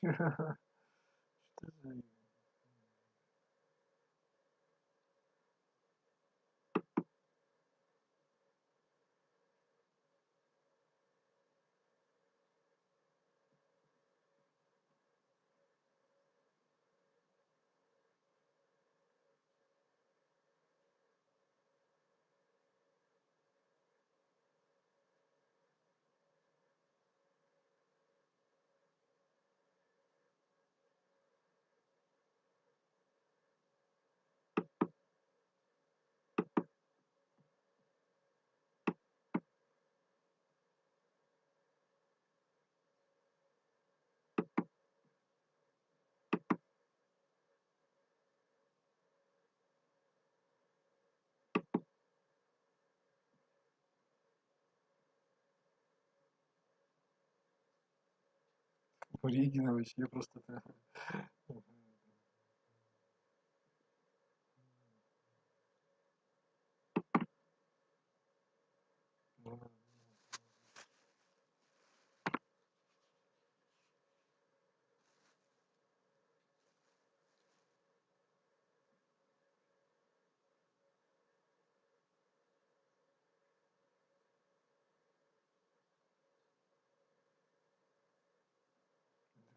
Что за... Урегина вообще просто...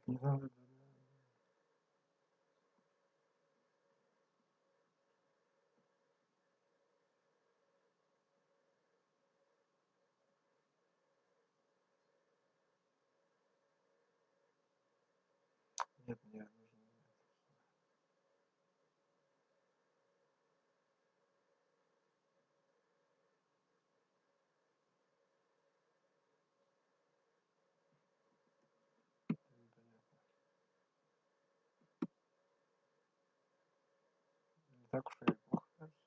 Не надо... Нет, нет, нужно... Не так уж и плохо, кажется.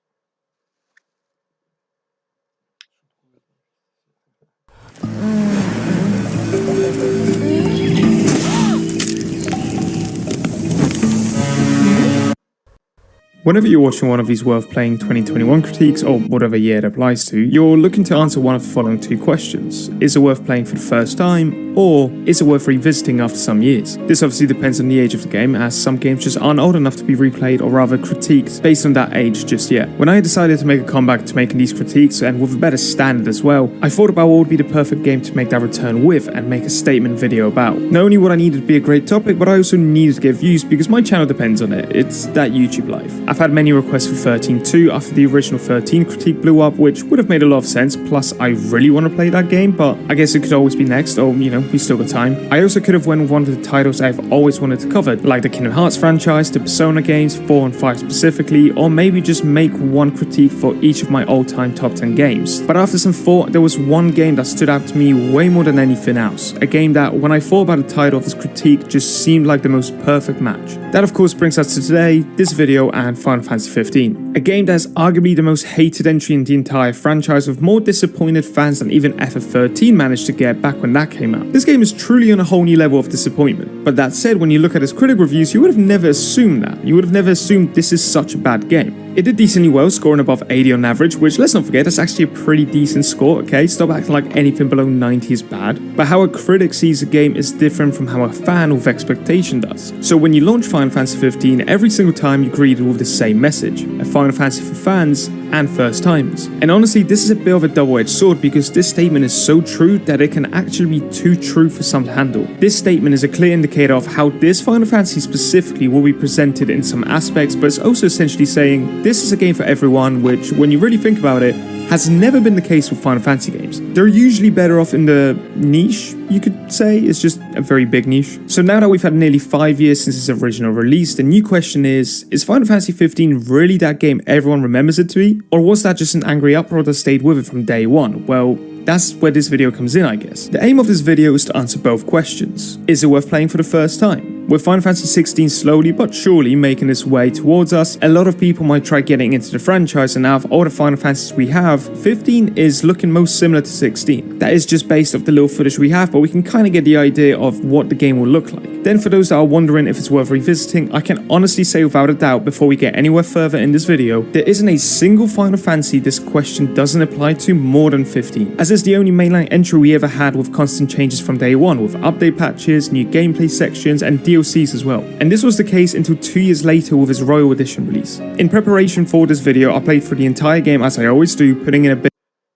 Whenever you're watching one of these worth playing 2021 critiques, or whatever year it applies to, you're looking to answer one of the following two questions. Is it worth playing for the first time, or is it worth revisiting after some years? This obviously depends on the age of the game, as some games just aren't old enough to be replayed or rather critiqued based on that age just yet. When I decided to make a comeback to making these critiques, and with a better standard as well, I thought about what would be the perfect game to make that return with and make a statement video about. Not only would I need it to be a great topic, but I also needed to get views because my channel depends on it. It's that YouTube life. I've had many requests for 13.2 after the original 13 critique blew up, which would have made a lot of sense, plus I really want to play that game, but I guess it could always be next, or you know, we still got time. I also could have went with one of the titles I've always wanted to cover, like the Kingdom Hearts franchise, the Persona games, 4 and 5 specifically, or maybe just make one critique for each of my all-time top 10 games. But after some thought, there was one game that stood out to me way more than anything else, a game that, when I thought about the title of this critique, just seemed like the most perfect match. That of course brings us to today, this video, and Final Fantasy 15, a game that is arguably the most hated entry in the entire franchise, with more disappointed fans than even FF13 managed to get back when that came out. This game is truly on a whole new level of disappointment, but that said, when you look at its critic reviews, you would have never assumed that. You would have never assumed this is such a bad game. It did decently well, scoring above 80 on average, which, let's not forget, that's actually a pretty decent score, okay? Stop acting like anything below 90 is bad. But how a critic sees a game is different from how a fan with expectation does. So when you launch Final Fantasy 15, every single time you greet it with the same message: a Final Fantasy for fans and first timers. And honestly, this is a bit of a double-edged sword because this statement is so true that it can actually be too true for some to handle. This statement is a clear indicator of how this Final Fantasy specifically will be presented in some aspects, but it's also essentially saying this is a game for everyone, which, when you really think about it, has never been the case with Final Fantasy games. They're usually better off in the niche, you could say. It's just a very big niche. So now that we've had nearly 5 years since its original release, the new question is Final Fantasy 15 really that game everyone remembers it to be? Or was that just an angry uproar that stayed with it from day one? Well, that's where this video comes in, I guess. The aim of this video is to answer both questions. Is it worth playing for the first time? With Final Fantasy 16 slowly but surely making its way towards us, a lot of people might try getting into the franchise, and out of all the Final Fantasies we have, 15 is looking most similar to 16. That is just based off the little footage we have, but we can kind of get the idea of what the game will look like. Then for those that are wondering if it's worth revisiting, I can honestly say without a doubt before we get anywhere further in this video, there isn't a single Final Fantasy this question doesn't apply to more than 15, as it's the only mainline entry we ever had with constant changes from day one, with update patches, new gameplay sections, and DLCs as well. And this was the case until 2 years later with its Royal Edition release. In preparation for this video, I played through the entire game as I always do, putting in a bit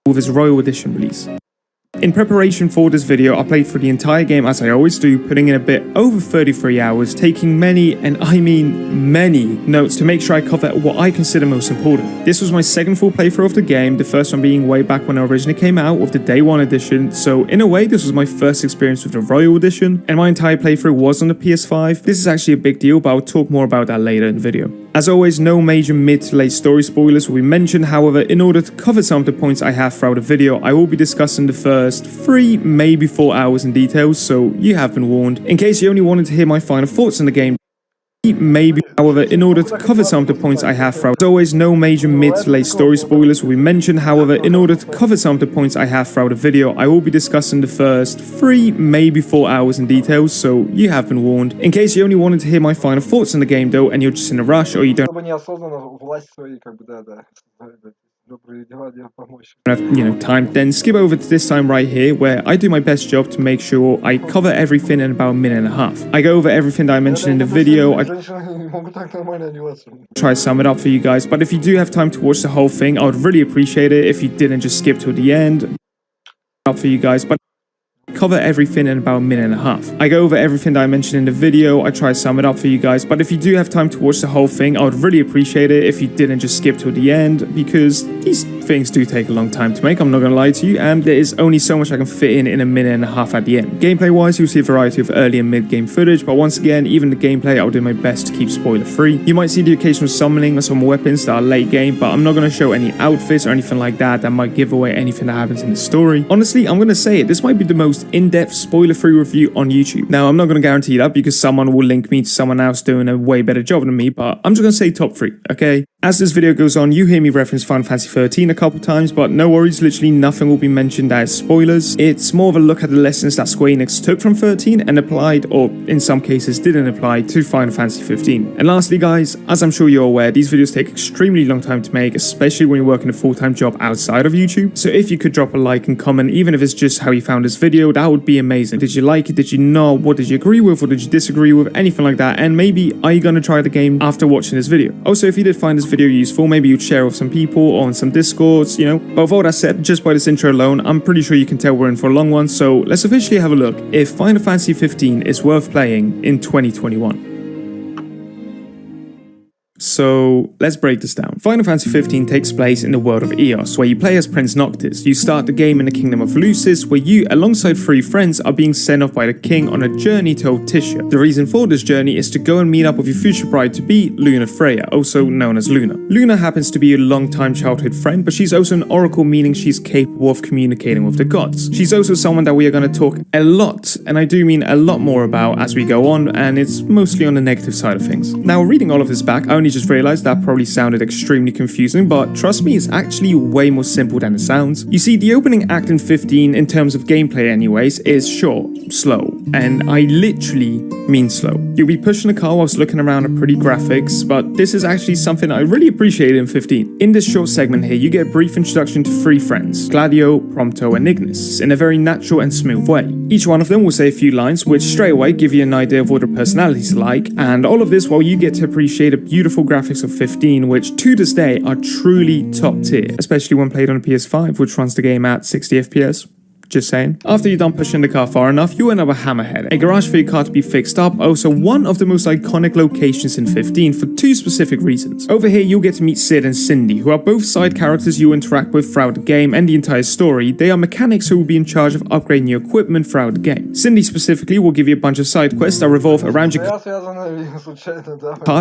with its Royal Edition release. In preparation for this video, I played through the entire game as I always do, putting in a bit over 33 hours, taking many, and I mean many, notes to make sure I cover what I consider most important. This was my second full playthrough of the game, the first one being way back when it originally came out with the Day 1 edition, so in a way this was my first experience with the Royal Edition, and my entire playthrough was on the PS5. This is actually a big deal, but I'll talk more about that later in the video. As always, no major mid to late story spoilers will be mentioned, however, in order to cover some of the points I have throughout the video, I will be discussing the first 3, maybe 4 hours in detail, so you have been warned. In case you only wanted to hear my final thoughts on the game, however, in order to cover some of the points I have throughout, as always, no major mid to late story spoilers will be mentioned, however, in order to cover some of the points I have throughout the video, I will be discussing the first 3, maybe 4 hours in detail, so you have been warned. In case you only wanted to hear my final thoughts on the game though, and you're just in a rush, or you don't have time, then skip over to this time right here where I do my best job to make sure I cover everything in about a minute and a half. I go over everything that I mentioned in the video, I try to sum it up for you guys, but if you do have time to watch the whole thing, I would really appreciate it if you didn't just skip to the end. Up for you guys, but cover everything in about a minute and a half. I go over everything that I mentioned in the video, I try to sum it up for you guys, but if you do have time to watch the whole thing, I would really appreciate it if you didn't just skip to the end, because these things do take a long time to make, I'm not gonna lie to you, and there is only so much I can fit in a minute and a half at the end. Gameplay wise, you'll see a variety of early and mid game footage, but once again, even the gameplay, I'll do my best to keep spoiler free. You might see the occasional summoning of some weapons that are late game, but I'm not gonna show any outfits or anything like that might give away anything that happens in the story. Honestly, I'm gonna say it, this might be the most in-depth spoiler-free review on YouTube. Now, I'm not going to guarantee that because someone will link me to someone else doing a way better job than me, but I'm just going to say top 3, okay? As this video goes on, you hear me reference Final Fantasy 13 a couple times, but no worries, literally nothing will be mentioned as spoilers. It's more of a look at the lessons that Square Enix took from 13 and applied, or in some cases didn't apply, to Final Fantasy 15. And lastly guys, as I'm sure you're aware, these videos take extremely long time to make, especially when you're working a full-time job outside of YouTube. So if you could drop a like and comment, even if it's just how you found this video, that would be amazing. Did you like it? Did you not? What did you agree with? Or did you disagree with? Anything like that. And maybe, are you going to try the game after watching this video? Also, if you did find this video useful, maybe you'd share with some people or on some discords, But with all that said, just by this intro alone, I'm pretty sure you can tell we're in for a long one, so let's officially have a look if Final Fantasy 15 is worth playing in 2021. So let's break this down. Final Fantasy 15 takes place in the world of Eos, where you play as Prince Noctis. You start the game in the kingdom of Lucis, where you, alongside 3 friends, are being sent off by the king on a journey to Otisha. The reason for this journey is to go and meet up with your future bride-to-be, Luna Freyja, also known as Luna. Luna happens to be a long-time childhood friend, but she's also an oracle, meaning she's capable of communicating with the gods. She's also someone that we are going to talk a lot, and I do mean a lot more about as we go on, and it's mostly on the negative side of things. Now, reading all of this back, I only just realized that probably sounded extremely confusing, but trust me, it's actually way more simple than it sounds. You see, the opening act in 15, in terms of gameplay anyways, is short, slow, and I literally mean slow. You'll be pushing a car whilst looking around at pretty graphics, but this is actually something I really appreciate in 15. In this short segment here, you get a brief introduction to 3 friends, Gladio, Prompto, and Ignis, in a very natural and smooth way. Each one of them will say a few lines, which straight away give you an idea of what their personalities are like, and all of this while you get to appreciate the beautiful graphics of 15, which to this day are truly top tier, especially when played on a PS5, which runs the game at 60 FPS. Just saying. After you're done pushing the car far enough, you end up a Hammerhead, a garage for your car to be fixed up, also one of the most iconic locations in 15 for 2 specific reasons. Over here you'll get to meet Sid and Cindy, who are both side characters you interact with throughout the game and the entire story. They are mechanics who will be in charge of upgrading your equipment throughout the game. Cindy specifically will give you a bunch of side quests that revolve around your car,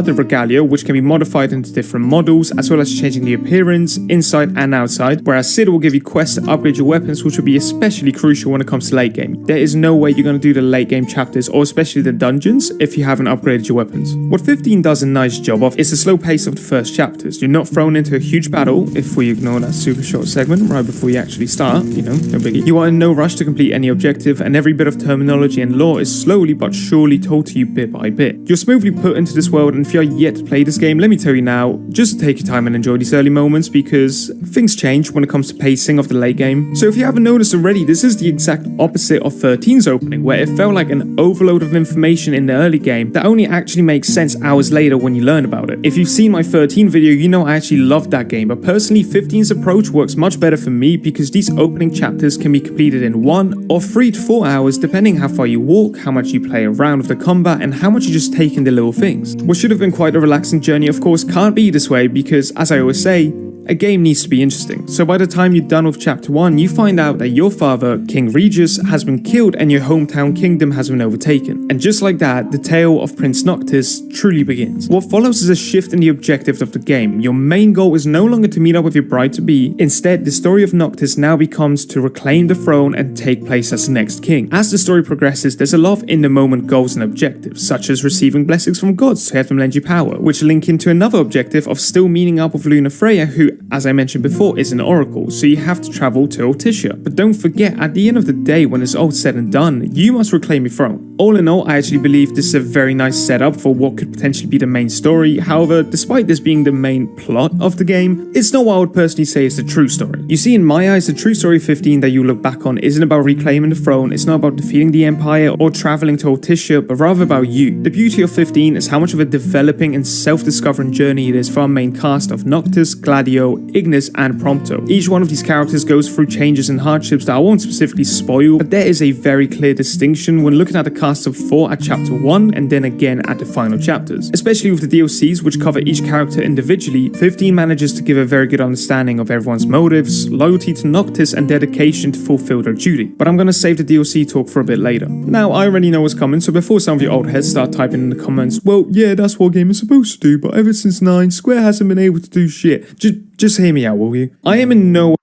the Regalia, which can be modified into different models, as well as changing the appearance, inside and outside, whereas Sid will give you quests to upgrade your weapons, which will be especially especially crucial when it comes to late game. There is no way you're going to do the late game chapters, or especially the dungeons, if you haven't upgraded your weapons. What 15 does a nice job of is the slow pace of the first chapters. You're not thrown into a huge battle, if we ignore that super short segment right before you actually start, you know, no biggie. You are in no rush to complete any objective, and every bit of terminology and lore is slowly but surely told to you bit by bit. You're smoothly put into this world, and if you are yet to play this game, let me tell you now, just take your time and enjoy these early moments, because things change when it comes to pacing of the late game. So if you haven't noticed already, this is the exact opposite of 13's opening, where it felt like an overload of information in the early game that only actually makes sense hours later when you learn about it. If you've seen my 13 video, you know I actually loved that game, but personally 15's approach works much better for me because these opening chapters can be completed in 1 or 3 to 4 hours depending how far you walk, how much you play around with the combat, and how much you just take in the little things. What should have been quite a relaxing journey of course can't be this way because, as I always say, a game needs to be interesting. So by the time you're done with chapter 1, you find out that your father, King Regis, has been killed and your hometown kingdom has been overtaken. And just like that, the tale of Prince Noctis truly begins. What follows is a shift in the objectives of the game. Your main goal is no longer to meet up with your bride-to-be. Instead, the story of Noctis now becomes to reclaim the throne and take place as the next king. As the story progresses, there's a lot of in-the-moment goals and objectives, such as receiving blessings from gods to have them lend you power, which link into another objective of still meeting up with Luna Freyja, who, as I mentioned before, is an oracle, so you have to travel to Altissia. But don't forget, at the end of the day, when it's all said and done, you must reclaim your throne. All in all, I actually believe this is a very nice setup for what could potentially be the main story. However, despite this being the main plot of the game, it's not what I would personally say is the true story. You see, in my eyes, the true story of 15 that you look back on isn't about reclaiming the throne, it's not about defeating the Empire or traveling to Altissia, but rather about you. The beauty of 15 is how much of a developing and self-discovering journey it is for our main cast of Noctis, Gladio, Ignis, and Prompto. Each one of these characters goes through changes and hardships that I won't specifically spoil, but there is a very clear distinction when looking at the cast of 4 at chapter 1 and then again at the final chapters. Especially with the DLCs, which cover each character individually, 15 manages to give a very good understanding of everyone's motives, loyalty to Noctis, and dedication to fulfill their duty. But I'm gonna save the DLC talk for a bit later. Now, I already know what's coming, so before some of you old heads start typing in the comments, well, yeah, that's what a game is supposed to do, but ever since 9, Square hasn't been able to do shit. Just hear me out, will you? I am in no...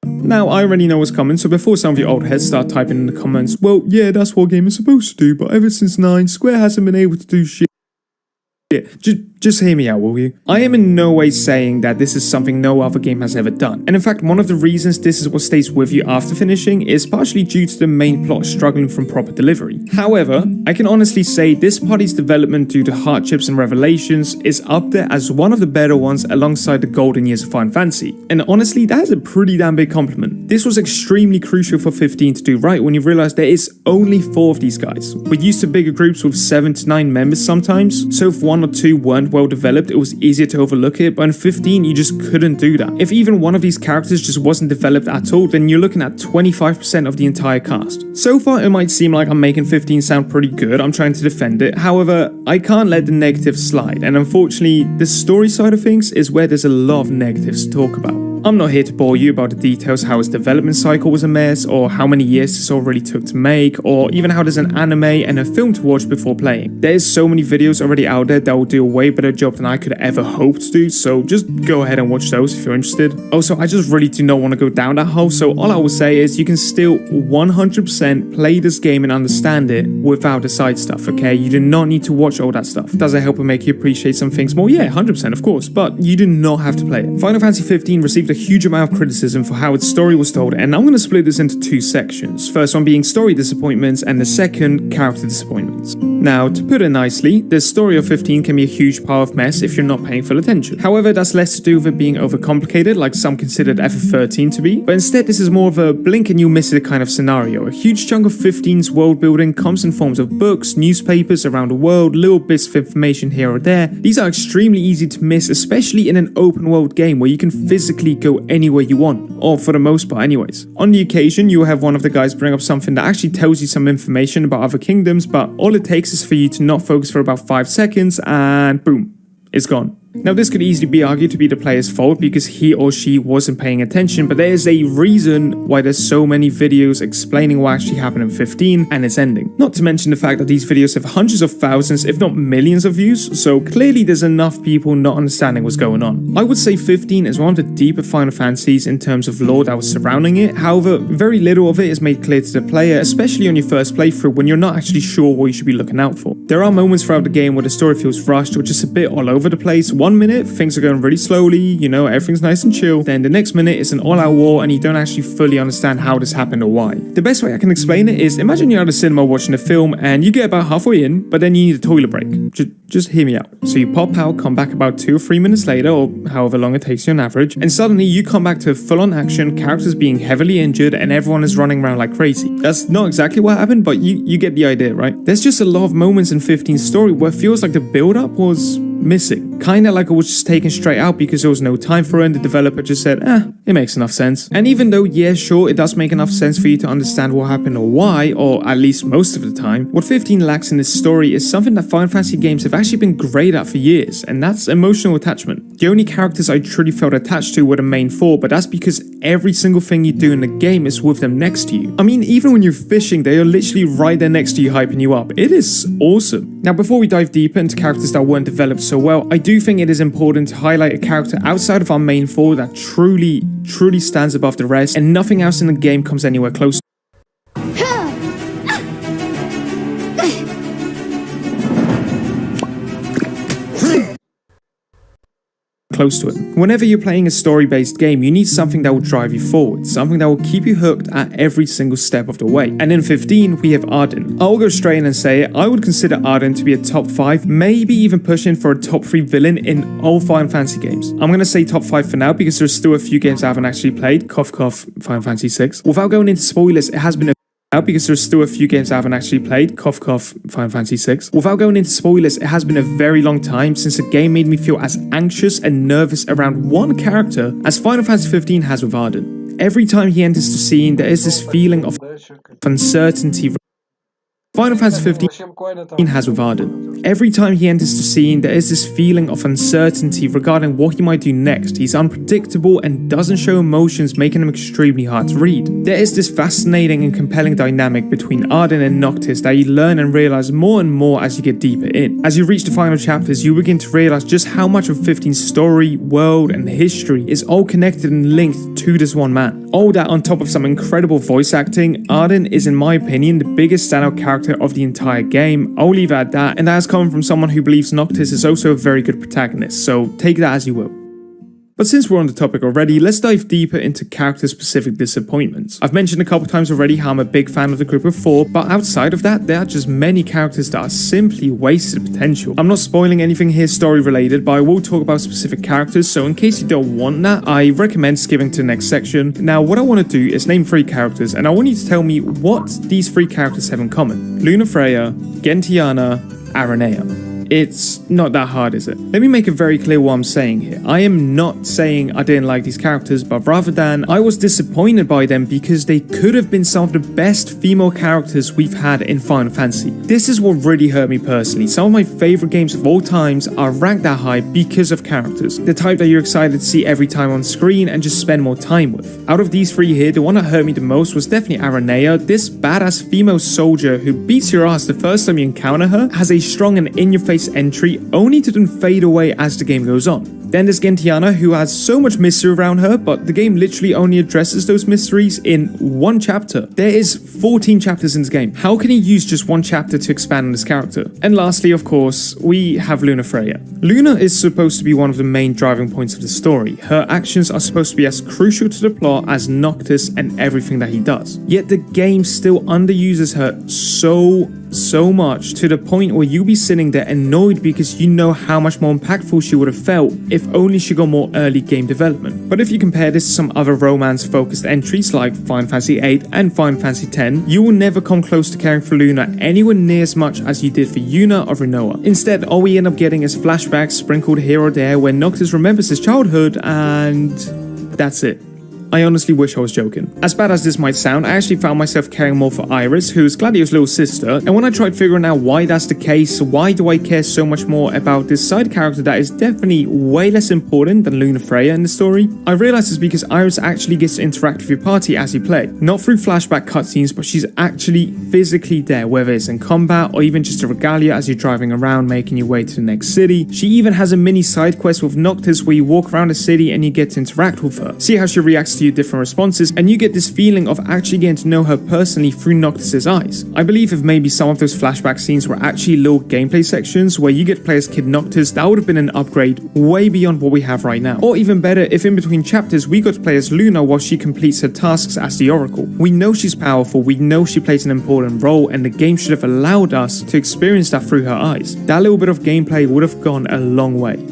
Now, I already know what's coming, so before some of you old heads start typing in the comments, well, yeah, that's what a game is supposed to do, but ever since 9, Square hasn't been able to do shit. Just hear me out, will you? I am in no way saying that this is something no other game has ever done. And in fact, one of the reasons this is what stays with you after finishing is partially due to the main plot struggling from proper delivery. However, I can honestly say this party's development due to hardships and revelations is up there as one of the better ones alongside the golden years of Final Fantasy. And honestly, that is a pretty damn big compliment. This was extremely crucial for 15 to do right when you realize there is only 4 of these guys. We're used to bigger groups with 7 to 9 members sometimes, so if 1 or 2 weren't well developed, it was easier to overlook it, but in 15 you just couldn't do that. If even one of these characters just wasn't developed at all, then you're looking at 25% of the entire cast. So far it might seem like I'm making 15 sound pretty good, I'm trying to defend it, however, I can't let the negatives slide, and unfortunately the story side of things is where there's a lot of negatives to talk about. I'm not here to bore you about the details how its development cycle was a mess, or how many years this already took to make, or even how there's an anime and a film to watch before playing. There's so many videos already out there that will do a way better job than I could ever hope to do, so just go ahead and watch those if you're interested. Also, I just really do not want to go down that hole, so all I will say is you can still 100% play this game and understand it without the side stuff, okay? You do not need to watch all that stuff. Does it help and make you appreciate some things more? Yeah, 100% of course, but you do not have to play it. Final Fantasy 15 received a huge amount of criticism for how its story was told, and I'm going to split this into 2 sections. First one being story disappointments, and the second, character disappointments. Now, to put it nicely, the story of 15 can be a huge pile of mess if you're not paying full attention. However, that's less to do with it being overcomplicated, like some considered FF13 to be, but instead this is more of a blink and you'll miss it kind of scenario. A huge chunk of 15's world building comes in forms of books, newspapers around the world, little bits of information here or there. These are extremely easy to miss, especially in an open world game where you can physically go anywhere you want, or for the most part anyways. On the occasion, you will have one of the guys bring up something that actually tells you some information about other kingdoms, but all it takes is for you to not focus for about 5 seconds and boom, it's gone. Now, this could easily be argued to be the player's fault because he or she wasn't paying attention, but there is a reason why there's so many videos explaining what actually happened in 15 and its ending. Not to mention the fact that these videos have hundreds of thousands, if not millions of views, so clearly there's enough people not understanding what's going on. I would say 15 is one of the deeper Final Fantasies in terms of lore that was surrounding it. However, very little of it is made clear to the player, especially on your first playthrough when you're not actually sure what you should be looking out for. There are moments throughout the game where the story feels rushed or just a bit all over the place. 1 minute, things are going really slowly, you know, everything's nice and chill. Then the next minute, it's an all-out war and you don't actually fully understand how this happened or why. The best way I can explain it is, imagine you're at a cinema watching a film and you get about halfway in, but then you need a toilet break. Just hear me out. So you pop out, come back about 2 or 3 minutes later, or however long it takes you on average, and suddenly you come back to full-on action, characters being heavily injured, and everyone is running around like crazy. That's not exactly what happened, but you get the idea, right? There's just a lot of moments in 15's story where it feels like the build-up was missing. Kinda like it was just taken straight out because there was no time for it and the developer just said, it makes enough sense. And even though, yeah, sure, it does make enough sense for you to understand what happened or why, or at least most of the time, what 15 lacks in this story is something that Final Fantasy games have actually been great at for years, and that's emotional attachment. The only characters I truly felt attached to were the main 4, but that's because every single thing you do in the game is with them next to you. I mean, even when you're fishing, they are literally right there next to you hyping you up. It is awesome. Now, before we dive deeper into characters that weren't developed so well, I do think it is important to highlight a character outside of our main 4 that truly stands above the rest, and nothing else in the game comes anywhere close. Close to it. Whenever you're playing a story-based game, you need something that will drive you forward, something that will keep you hooked at every single step of the way. And in 15, we have Ardyn. I'll go straight in and say it, I would consider Ardyn to be a top 5, maybe even pushing for a top 3 villain in all Final Fantasy games. I'm gonna say top 5 for now because there's still a few games I haven't actually played, cough cough, Final Fantasy 6. Without going into spoilers, it has been a because there's still a few games I haven't actually played, cough cough, Final Fantasy 6. Without going into spoilers, it has been a very long time since a game made me feel as anxious and nervous around one character as Final Fantasy 15 has with Ardyn. Every time he enters the scene, there is this feeling of uncertainty. Final Fantasy 15 has with Ardyn. Every time he enters the scene, there is this feeling of uncertainty regarding what he might do next. He's unpredictable and doesn't show emotions, making him extremely hard to read. There is this fascinating and compelling dynamic between Ardyn and Noctis that you learn and realize more and more as you get deeper in. As you reach the final chapters, you begin to realize just how much of 15's story, world, and history is all connected and linked to this one man. All that on top of some incredible voice acting, Ardyn is, in my opinion, the biggest standout character of the entire game. I'll leave it at that, and that has come from someone who believes Noctis is also a very good protagonist, so take that as you will. But since we're on the topic already, let's dive deeper into character-specific disappointments. I've mentioned a couple times already how I'm a big fan of the group of 4, but outside of that, there are just many characters that are simply wasted potential. I'm not spoiling anything here story-related, but I will talk about specific characters, so in case you don't want that, I recommend skipping to the next section. Now, what I want to do is name 3 characters, and I want you to tell me what these 3 characters have in common. Luna Freyja, Gentiana, Aranea. It's not that hard, is it? Let me make it very clear what I'm saying here. I am not saying I didn't like these characters, but rather than I was disappointed by them because they could have been some of the best female characters we've had in Final Fantasy. This is what really hurt me personally. Some of my favorite games of all times are ranked that high because of characters. The type that you're excited to see every time on screen and just spend more time with. Out of these 3 here, the one that hurt me the most was definitely Aranea. This badass female soldier who beats your ass the first time you encounter her, has a strong and in-your-face entry only to then fade away as the game goes on. Then there's Gentiana, who has so much mystery around her, but the game literally only addresses those mysteries in 1 chapter. There is 14 chapters in this game. How can you use just 1 chapter to expand on this character? And lastly, of course, we have Luna Freyja. Luna is supposed to be one of the main driving points of the story. Her actions are supposed to be as crucial to the plot as Noctis and everything that he does. Yet the game still underuses her so much to the point where you'll be sitting there annoyed because you know how much more impactful she would have felt if only she got more early game development. But if you compare this to some other romance focused entries like Final Fantasy 8 and Final Fantasy 10, you will never come close to caring for Luna anywhere near as much as you did for Yuna or Rinoa. Instead, all we end up getting is flashbacks sprinkled here or there where Noctis remembers his childhood and that's it. I honestly wish I was joking. As bad as this might sound, I actually found myself caring more for Iris, who's Gladio's little sister, and when I tried figuring out why that's the case, why do I care so much more about this side character that is definitely way less important than Luna Freyja in the story, I realized it's because Iris actually gets to interact with your party as you play. Not through flashback cutscenes, but she's actually physically there, whether it's in combat or even just a regalia as you're driving around making your way to the next city. She even has a mini side quest with Noctis where you walk around the city and you get to interact with her, see how she reacts to your different responses, and you get this feeling of actually getting to know her personally through Noctis's eyes. I believe if maybe some of those flashback scenes were actually little gameplay sections where you get to play as Kid Noctis, that would have been an upgrade way beyond what we have right now. Or even better, if in between chapters we got to play as Luna while she completes her tasks as the Oracle. We know she's powerful, we know she plays an important role, and the game should have allowed us to experience that through her eyes. That little bit of gameplay would have gone a long way.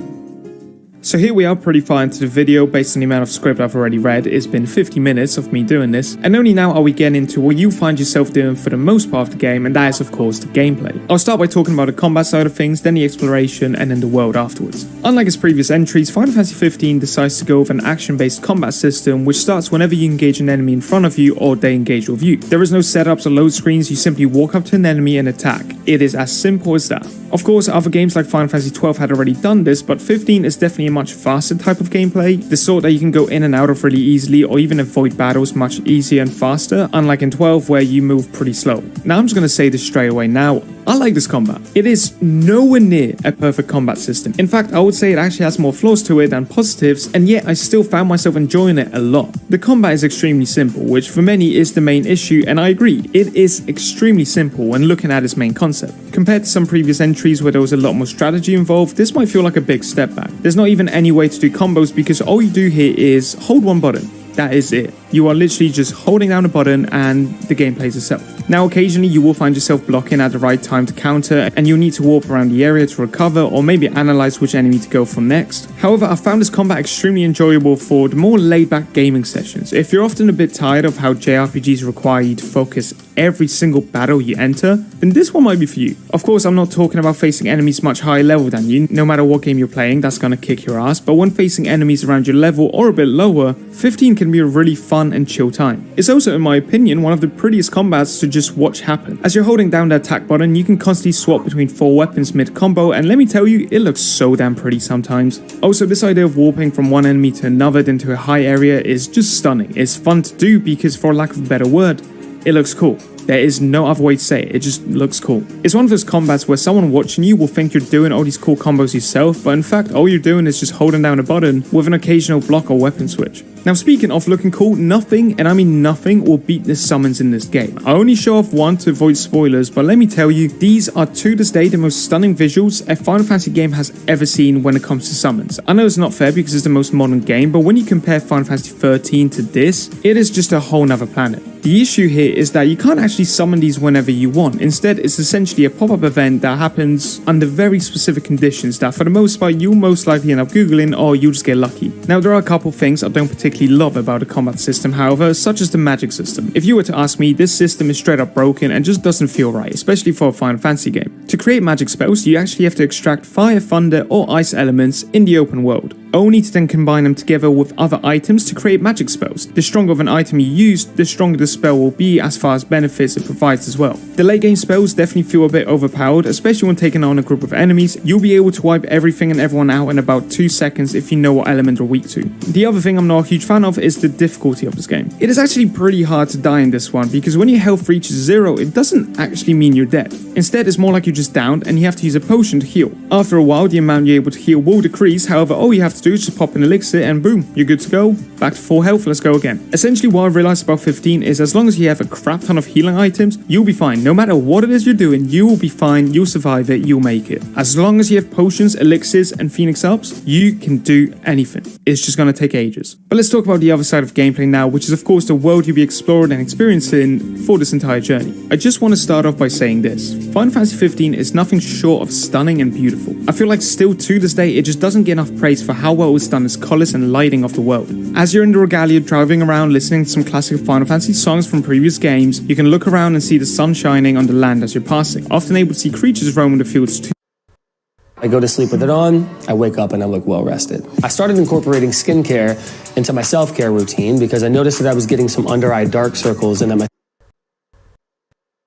So here we are pretty far into the video. Based on the amount of script I've already read, it's been 50 minutes of me doing this, and only now are we getting into what you find yourself doing for the most part of the game, and that is of course the gameplay. I'll start by talking about the combat side of things, then the exploration, and then the world afterwards. Unlike its previous entries, Final Fantasy 15 decides to go with an action-based combat system which starts whenever you engage an enemy in front of you or they engage with you. There is no setups or load screens, you simply walk up to an enemy and attack. It is as simple as that. Of course, other games like Final Fantasy 12 had already done this, but 15 is definitely a much faster type of gameplay, the sort that you can go in and out of really easily or even avoid battles much easier and faster, unlike in 12 where you move pretty slow. Now I'm just going to say this straight away now, I like this combat. It is nowhere near a perfect combat system. In fact, I would say it actually has more flaws to it than positives, and yet I still found myself enjoying it a lot. The combat is extremely simple, which for many is the main issue, and I agree, it is extremely simple when looking at its main concept. Compared to some previous entries where there was a lot more strategy involved, this might feel like a big step back. There's not even any way to do combos because all you do here is hold one button. That is it. You are literally just holding down a button and the game plays itself. Now occasionally you will find yourself blocking at the right time to counter, and you'll need to warp around the area to recover or maybe analyze which enemy to go for next. However, I found this combat extremely enjoyable for the more laid-back gaming sessions. If you're often a bit tired of how JRPGs require you to focus every single battle you enter, then this one might be for you. Of course, I'm not talking about facing enemies much higher level than you. No matter what game you're playing, that's gonna kick your ass, but when facing enemies around your level or a bit lower, 15 can be a really fun and chill time. It's also, in my opinion, one of the prettiest combats to just watch happen. As you're holding down the attack button, you can constantly swap between 4 weapons mid-combo, and let me tell you, it looks so damn pretty sometimes. Also, this idea of warping from one enemy to another into a high area is just stunning. It's fun to do because, for lack of a better word, it looks cool. There is no other way to say it, it just looks cool. It's one of those combats where someone watching you will think you're doing all these cool combos yourself, but in fact all you're doing is just holding down a button with an occasional block or weapon switch. Now speaking of looking cool, nothing, and I mean nothing, will beat the summons in this game. I only show off one to avoid spoilers, but let me tell you, these are to this day the most stunning visuals a Final Fantasy game has ever seen when it comes to summons. I know it's not fair because it's the most modern game, but when you compare Final Fantasy 13 to this, it is just a whole nother planet. The issue here is that you can't actually summon these whenever you want. Instead, it's essentially a pop-up event that happens under very specific conditions that for the most part you'll most likely end up googling or you'll just get lucky. Now there are a couple things I don't particularly love about the combat system, however, such as the magic system. If you were to ask me, this system is straight up broken and just doesn't feel right, especially for a Final Fantasy game. To create magic spells, you actually have to extract fire, thunder or ice elements in the open world, only to then combine them together with other items to create magic spells. The stronger of an item you use, the stronger the spell will be as far as benefits it provides as well. The late game spells definitely feel a bit overpowered, especially when taking on a group of enemies. You'll be able to wipe everything and everyone out in about 2 seconds if you know what element you're weak to. The other thing I'm not a huge fan of is the difficulty of this game. It is actually pretty hard to die in this one because when your health reaches 0, it doesn't actually mean you're dead. Instead, it's more like you're just downed and you have to use a potion to heal. After a while, the amount you're able to heal will decrease, however, all you have to do is just pop an elixir and boom, you're good to go. Back to full health, let's go again. Essentially, what I've realized about 15 is as long as you have a crap ton of healing items, you'll be fine. No matter what it is you're doing, you will be fine, you'll survive it, you'll make it. As long as you have potions, elixirs, and phoenix ups, you can do anything. It's just gonna take ages. But let's talk about the other side of gameplay now, which is of course the world you'll be exploring and experiencing for this entire journey. I just want to start off by saying this. Final Fantasy 15 is nothing short of stunning and beautiful. I feel like still to this day, it just doesn't get enough praise for how well it's done its colors and lighting of the world. As you're in the regalia driving around listening to some classic Final Fantasy songs from previous games, you can look around and see the sun shining on the land as you're passing, often able to see creatures roaming the fields too. I go to sleep with it on, I wake up and I look well rested. I started incorporating skincare into my self-care routine because I noticed that I was getting some under-eye dark circles and that my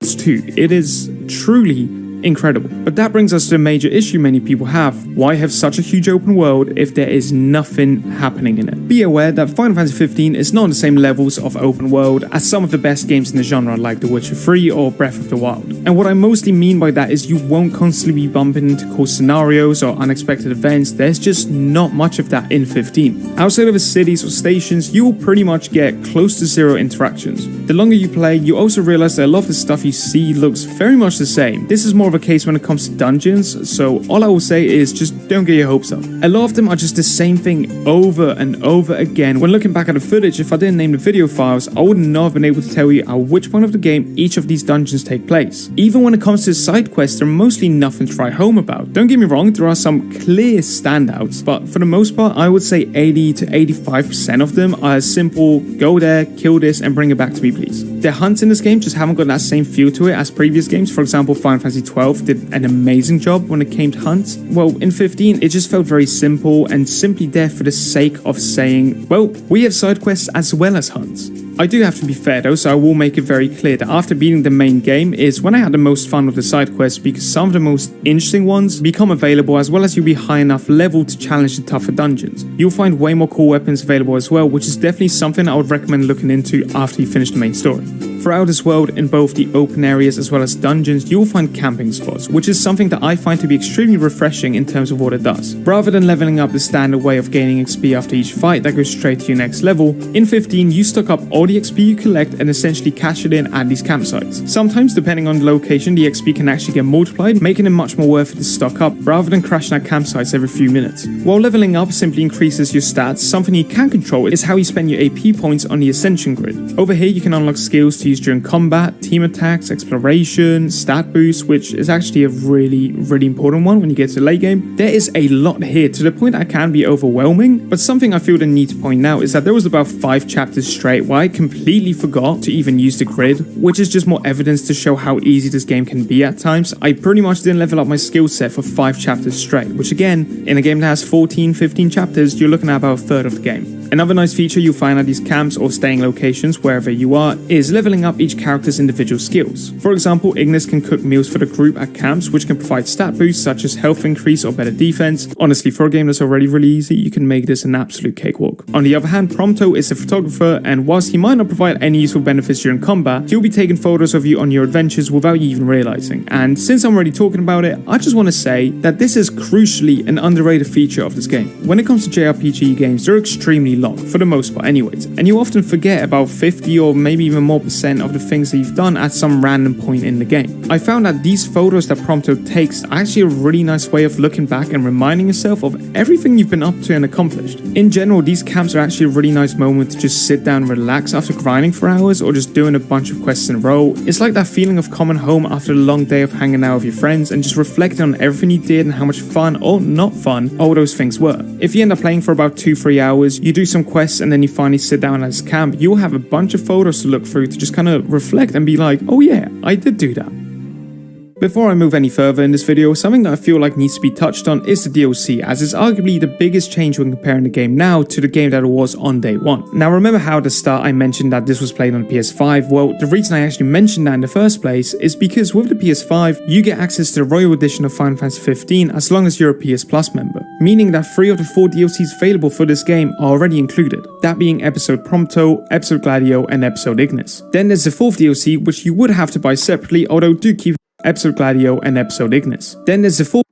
too. It is truly incredible. But that brings us to a major issue many people have. Why have such a huge open world if there is nothing happening in it? Be aware that Final Fantasy 15 is not on the same levels of open world as some of the best games in the genre like The Witcher 3 or Breath of the Wild. And what I mostly mean by that is you won't constantly be bumping into cool scenarios or unexpected events. There's just not much of that in 15. Outside of the cities or stations, you will pretty much get close to zero interactions. The longer you play, you also realize that a lot of the stuff you see looks very much the same. This is more of a case when it comes to dungeons, so all I will say is just don't get your hopes up. A lot of them are just the same thing over and over again. When looking back at the footage, if I didn't name the video files, I would not have been able to tell you at which point of the game each of these dungeons take place. Even when it comes to side quests, they're mostly nothing to write home about. Don't get me wrong, there are some clear standouts, but for the most part, I would say 80 to 85% of them are as simple, go there, kill this, and bring it back to me please. The hunts in this game just haven't got that same feel to it as previous games. For example, Final Fantasy 12 did an amazing job when it came to hunts. Well, in 15, it just felt very simple and simply there for the sake of saying, well, we have side quests as well as hunts. I do have to be fair though, so I will make it very clear that after beating the main game is when I had the most fun with the side quests, because some of the most interesting ones become available as well as you'll be high enough level to challenge the tougher dungeons. You'll find way more cool weapons available as well, which is definitely something I would recommend looking into after you finish the main story. Throughout this world, in both the open areas as well as dungeons, you will find camping spots, which is something that I find to be extremely refreshing in terms of what it does. Rather than leveling up the standard way of gaining XP after each fight that goes straight to your next level, in 15 you stock up all the XP you collect and essentially cash it in at these campsites. Sometimes, depending on the location, the XP can actually get multiplied, making it much more worth it to stock up rather than crashing at campsites every few minutes. While leveling up simply increases your stats, something you can control is how you spend your AP points on the Ascension grid. Over here you can unlock skills to use during combat, team attacks, exploration, stat boosts, which is actually a really important one when you get to the late game. There is a lot here to the point that can be overwhelming, but something I feel the need to point out is that there was about 5 chapters straight where I completely forgot to even use the grid, which is just more evidence to show how easy this game can be at times. I pretty much didn't level up my skill set for 5 chapters straight, which again, in a game that has 14-15 chapters, you're looking at about a third of the game. Another nice feature you'll find at these camps or staying locations wherever you are is leveling up each character's individual skills. For example, Ignis can cook meals for the group at camps, which can provide stat boosts such as health increase or better defense. Honestly, for a game that's already really easy, you can make this an absolute cakewalk. On the other hand, Prompto is a photographer, and whilst he might not provide any useful benefits during combat, he'll be taking photos of you on your adventures without you even realizing. And since I'm already talking about it, I just want to say that this is crucially an underrated feature of this game. When it comes to JRPG games, they're extremely long, for the most part anyways, and you often forget about 50 or maybe even more % of the things that you've done at some random point in the game. I found that these photos that Prompto takes are actually a really nice way of looking back and reminding yourself of everything you've been up to and accomplished. In general, these camps are actually a really nice moment to just sit down and relax after grinding for hours or just doing a bunch of quests in a row. It's like that feeling of coming home after a long day of hanging out with your friends and just reflecting on everything you did and how much fun or not fun all those things were. If you end up playing for about 2-3 hours, you do some quests and then you finally sit down at this camp, you'll have a bunch of photos to look through to just kind of reflect and be like, oh yeah, I did do that. Before I move any further in this video, something that I feel like needs to be touched on is the DLC, as it's arguably the biggest change when comparing the game now to the game that it was on day one. Now remember how at the start I mentioned that this was played on the PS5? Well, the reason I actually mentioned that in the first place is because with the PS5, you get access to the Royal Edition of Final Fantasy 15 as long as you're a PS Plus member, meaning that 3 of the 4 DLCs available for this game are already included, that being Episode Prompto, Episode Gladio, and Episode Ignis. Then there's the 4th DLC, which you would have to buy separately, although do keep Episode Gladio and Episode Ignis. Then there's the 4th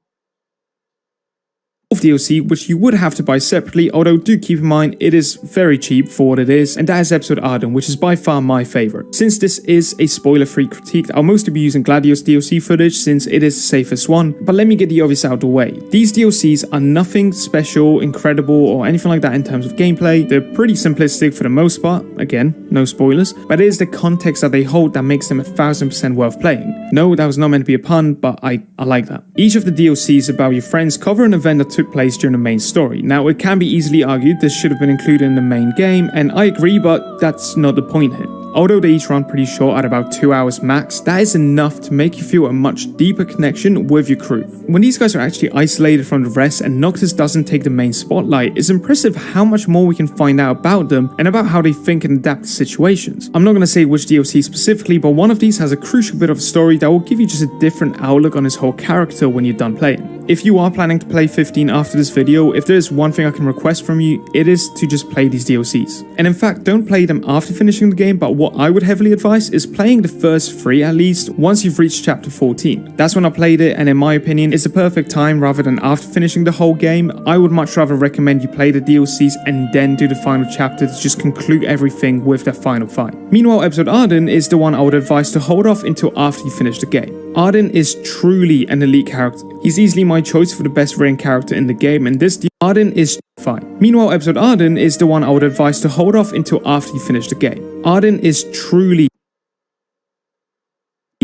DLC, which you would have to buy separately, although do keep in mind it is very cheap for what it is, and that is Episode Arden, which is by far my favorite. Since this is a spoiler-free critique, I'll mostly be using Gladio's DLC footage since it is the safest one, but let me get the obvious out of the way. These DLCs are nothing special, incredible, or anything like that in terms of gameplay. They're pretty simplistic for the most part, again, no spoilers, but it is the context that they hold that makes them 1000% worth playing. No, that was not meant to be a pun, but I like that. Each of the DLCs about your friends cover an event that took place during the main story. Now, it can be easily argued this should have been included in the main game, and I agree, but that's not the point here. Although they each run pretty short at about 2 hours max, that is enough to make you feel a much deeper connection with your crew. When these guys are actually isolated from the rest and Noctis doesn't take the main spotlight, it's impressive how much more we can find out about them and about how they think and adapt to situations. I'm not going to say which DLC specifically, but one of these has a crucial bit of a story that will give you just a different outlook on his whole character when you're done playing. If you are planning to play 15 after this video, if there is one thing I can request from you, it is to just play these DLCs. And in fact, don't play them after finishing the game, but what I would heavily advise is playing the first 3 at least once you've reached chapter 14. That's when I played it, and in my opinion, it's the perfect time rather than after finishing the whole game. I would much rather recommend you play the DLCs and then do the final chapter to just conclude everything with the final fight. Meanwhile, episode Arden is the one I would advise to hold off until after you finish the game. Arden is truly an elite character. He's easily my choice for the best written character in the game, and this Arden is fine. Meanwhile, episode Arden is the one I would advise to hold off until after you finish the game. Arden is truly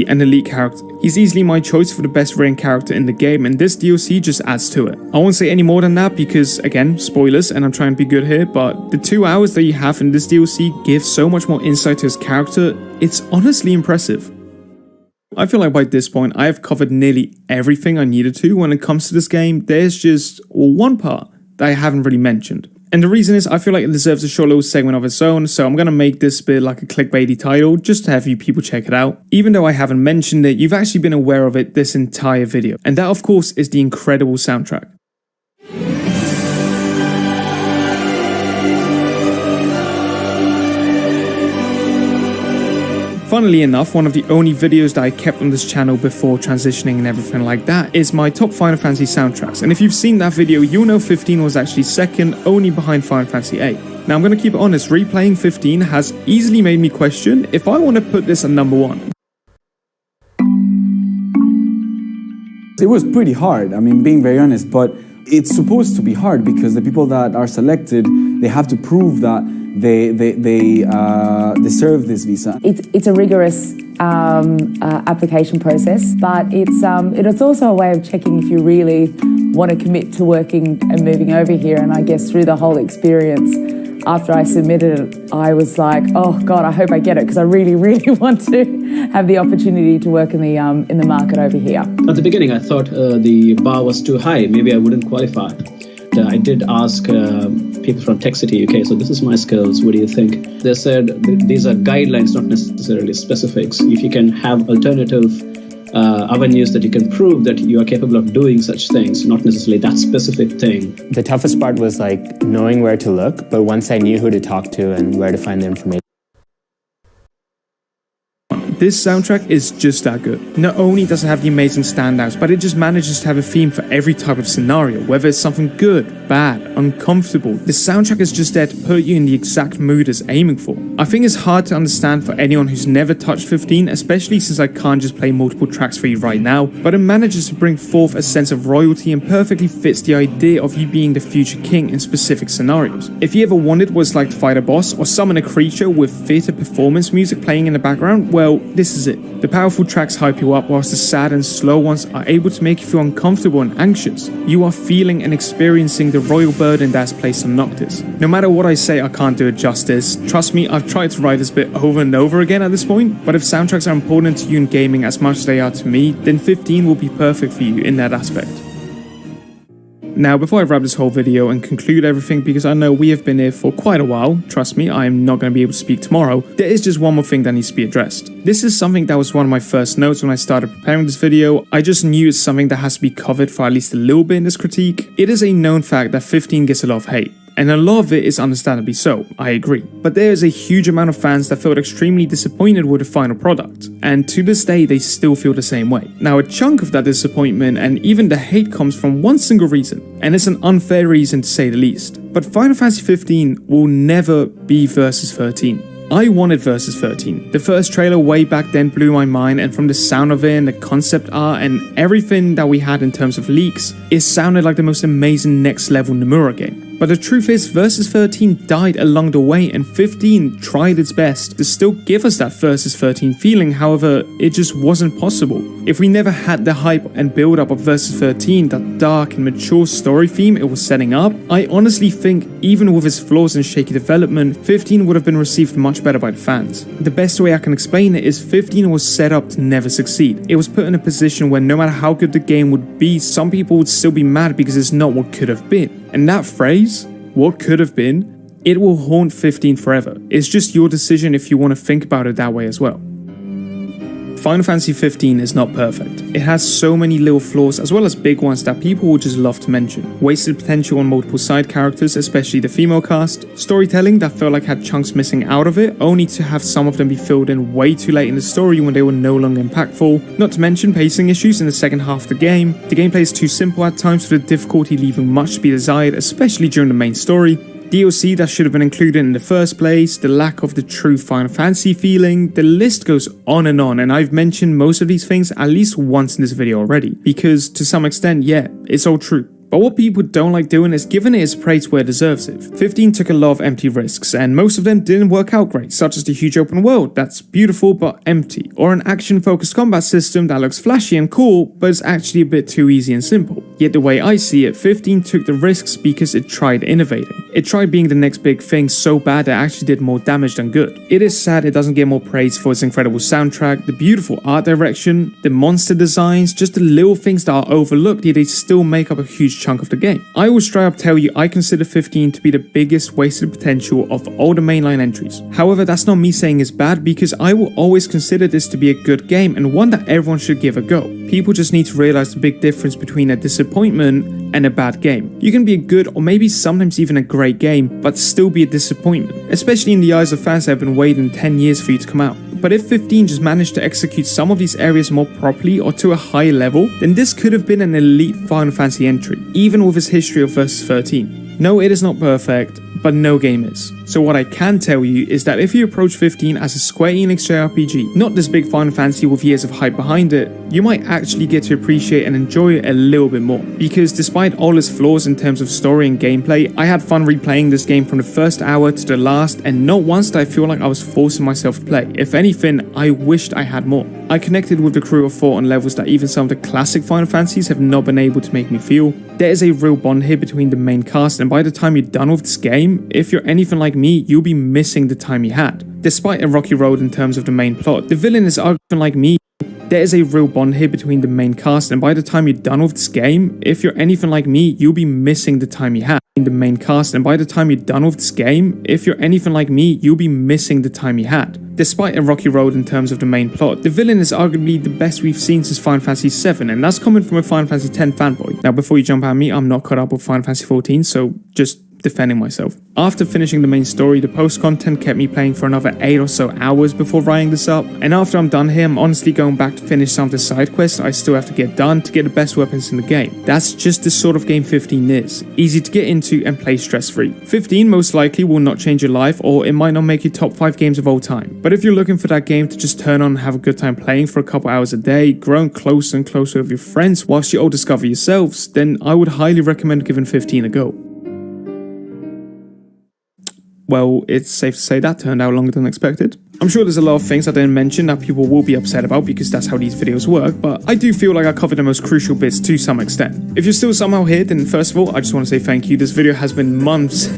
an elite character. He's easily my choice for the best written character in the game, and this DLC just adds to it. I won't say any more than that because, again, spoilers, and I'm trying to be good here, but the 2 hours that you have in this DLC give so much more insight to his character, it's honestly impressive. I feel like by this point, I have covered nearly everything I needed to when it comes to this game. There's just one part that I haven't really mentioned. And the reason is I feel like it deserves a short little segment of its own, so I'm going to make this bit like a clickbaity title just to have you people check it out. Even though I haven't mentioned it, you've actually been aware of it this entire video. And that, of course, is the incredible soundtrack. Funnily enough, one of the only videos that I kept on this channel before transitioning and everything like that is my top Final Fantasy soundtracks. And if you've seen that video, you'll know 15 was actually second, only behind Final Fantasy VIII. Now I'm going to keep it honest, replaying 15 has easily made me question if I want to put this at number 1. It was pretty hard, I mean, being very honest, but it's supposed to be hard because the people that are selected, they have to prove that they deserve this visa. It's a rigorous application process, but it's also a way of checking if you really want to commit to working and moving over here. And I guess through the whole experience, after I submitted it, I was like, oh God, I hope I get it, because I really, really want to have the opportunity to work in the market over here. At the beginning, I thought the bar was too high. Maybe I wouldn't qualify. I did ask people from Cgi UK, so this is my skills, what do you think? They said these are guidelines, not necessarily specifics. If you can have alternative avenues that you can prove that you are capable of doing such things, not necessarily that specific thing. The toughest part was like knowing where to look, but once I knew who to talk to and where to find the information. This soundtrack is just that good. Not only does it have the amazing standouts, but it just manages to have a theme for every type of scenario, whether it's something good, bad, uncomfortable. The soundtrack is just there to put you in the exact mood it's aiming for. I think it's hard to understand for anyone who's never touched 15, especially since I can't just play multiple tracks for you right now, but it manages to bring forth a sense of royalty and perfectly fits the idea of you being the future king in specific scenarios. If you ever wondered what it's like to fight a boss or summon a creature with theatre performance music playing in the background, well, this is it. The powerful tracks hype you up, whilst the sad and slow ones are able to make you feel uncomfortable and anxious. You are feeling and experiencing the royal burden that's placed on Noctis. No matter what I say, I can't do it justice. Trust me, I've tried to write this bit over and over again at this point, but if soundtracks are important to you in gaming as much as they are to me, then 15 will be perfect for you in that aspect. Now, before I wrap this whole video and conclude everything, because I know we have been here for quite a while, trust me, I am not going to be able to speak tomorrow, there is just one more thing that needs to be addressed. This is something that was one of my first notes when I started preparing this video. I just knew it's something that has to be covered for at least a little bit in this critique. It is a known fact that 15 gets a lot of hate. And a lot of it is understandably so, I agree. But there is a huge amount of fans that felt extremely disappointed with the final product, and to this day they still feel the same way. Now, a chunk of that disappointment and even the hate comes from one single reason, and it's an unfair reason to say the least. But Final Fantasy 15 will never be Versus 13. I wanted Versus 13. The first trailer way back then blew my mind, and from the sound of it and the concept art and everything that we had in terms of leaks, it sounded like the most amazing next level Nomura game. But the truth is, Versus 13 died along the way, and 15 tried its best to still give us that Versus 13 feeling. However, it just wasn't possible. If we never had the hype and build up of Versus 13, that dark and mature story theme it was setting up, I honestly think even with its flaws and shaky development, 15 would have been received much better by the fans. The best way I can explain it is 15 was set up to never succeed. It was put in a position where no matter how good the game would be, some people would still be mad because it's not what could have been. And that phrase, what could have been, it will haunt 15 forever. It's just your decision if you want to think about it that way as well. Final Fantasy 15 is not perfect. It has so many little flaws as well as big ones that people would just love to mention. Wasted potential on multiple side characters, especially the female cast. Storytelling that felt like had chunks missing out of it, only to have some of them be filled in way too late in the story when they were no longer impactful. Not to mention pacing issues in the second half of the game. The gameplay is too simple at times with the difficulty leaving much to be desired, especially during the main story. DLC that should have been included in the first place, the lack of the true Final Fantasy feeling, the list goes on, and I've mentioned most of these things at least once in this video already, because to some extent, yeah, it's all true. But what people don't like doing is giving it its praise where it deserves it. 15 took a lot of empty risks, and most of them didn't work out great, such as the huge open world that's beautiful but empty, or an action-focused combat system that looks flashy and cool, but is actually a bit too easy and simple. Yet the way I see it, 15 took the risks because it tried innovating. It tried being the next big thing so bad that it actually did more damage than good. It is sad it doesn't get more praise for its incredible soundtrack, the beautiful art direction, the monster designs, just the little things that are overlooked, yet they still make up a huge chunk of the game. I will straight up tell you I consider 15 to be the biggest wasted potential of all the mainline entries. However, that's not me saying it's bad, because I will always consider this to be a good game and one that everyone should give a go. People just need to realize the big difference between a disappointment and a bad game. You can be a good or maybe sometimes even a great game, but still be a disappointment, especially in the eyes of fans that have been waiting 10 years for you to come out. But if 15 just managed to execute some of these areas more properly or to a higher level, then this could have been an elite Final Fantasy entry, even with its history of Versus 13. No, it is not perfect, but no game is. So what I can tell you is that if you approach 15 as a Square Enix JRPG, not this big Final Fantasy with years of hype behind it, you might actually get to appreciate and enjoy it a little bit more. Because despite all its flaws in terms of story and gameplay, I had fun replaying this game from the first hour to the last, and not once did I feel like I was forcing myself to play. If anything, I wished I had more. I connected with the crew of 4 on levels that even some of the classic Final Fantasies have not been able to make me feel. There is a real bond here between the main cast, and by the time you're done with this game, if you're anything like me, you'll be missing the time you had. Despite a rocky road in terms of the main plot, the villain is arguing like me. There is a real bond here between the main cast, and by the time you're done with this game, if you're anything like me, you'll be missing the time you had. The main cast, and by the time you're done with this game, if you're anything like me, you'll be missing the time you had. Despite a rocky road in terms of the main plot, the villain is arguably the best we've seen since Final Fantasy VII, and that's coming from a Final Fantasy X fanboy. Now, before you jump at me, I'm not caught up with Final Fantasy XIV, so just defending myself. After finishing the main story, the post-content kept me playing for another 8 or so hours before writing this up, and after I'm done here, I'm honestly going back to finish some of the side quests I still have to get done to get the best weapons in the game. That's just the sort of game 15 is. Easy to get into and play stress-free. 15 most likely will not change your life, or it might not make you top 5 games of all time. But if you're looking for that game to just turn on and have a good time playing for a couple hours a day, growing closer and closer with your friends whilst you all discover yourselves, then I would highly recommend giving 15 a go. Well, it's safe to say that turned out longer than expected. I'm sure there's a lot of things I didn't mention that people will be upset about because that's how these videos work, but I do feel like I covered the most crucial bits to some extent. If you're still somehow here, then first of all, I just want to say thank you. This video has been months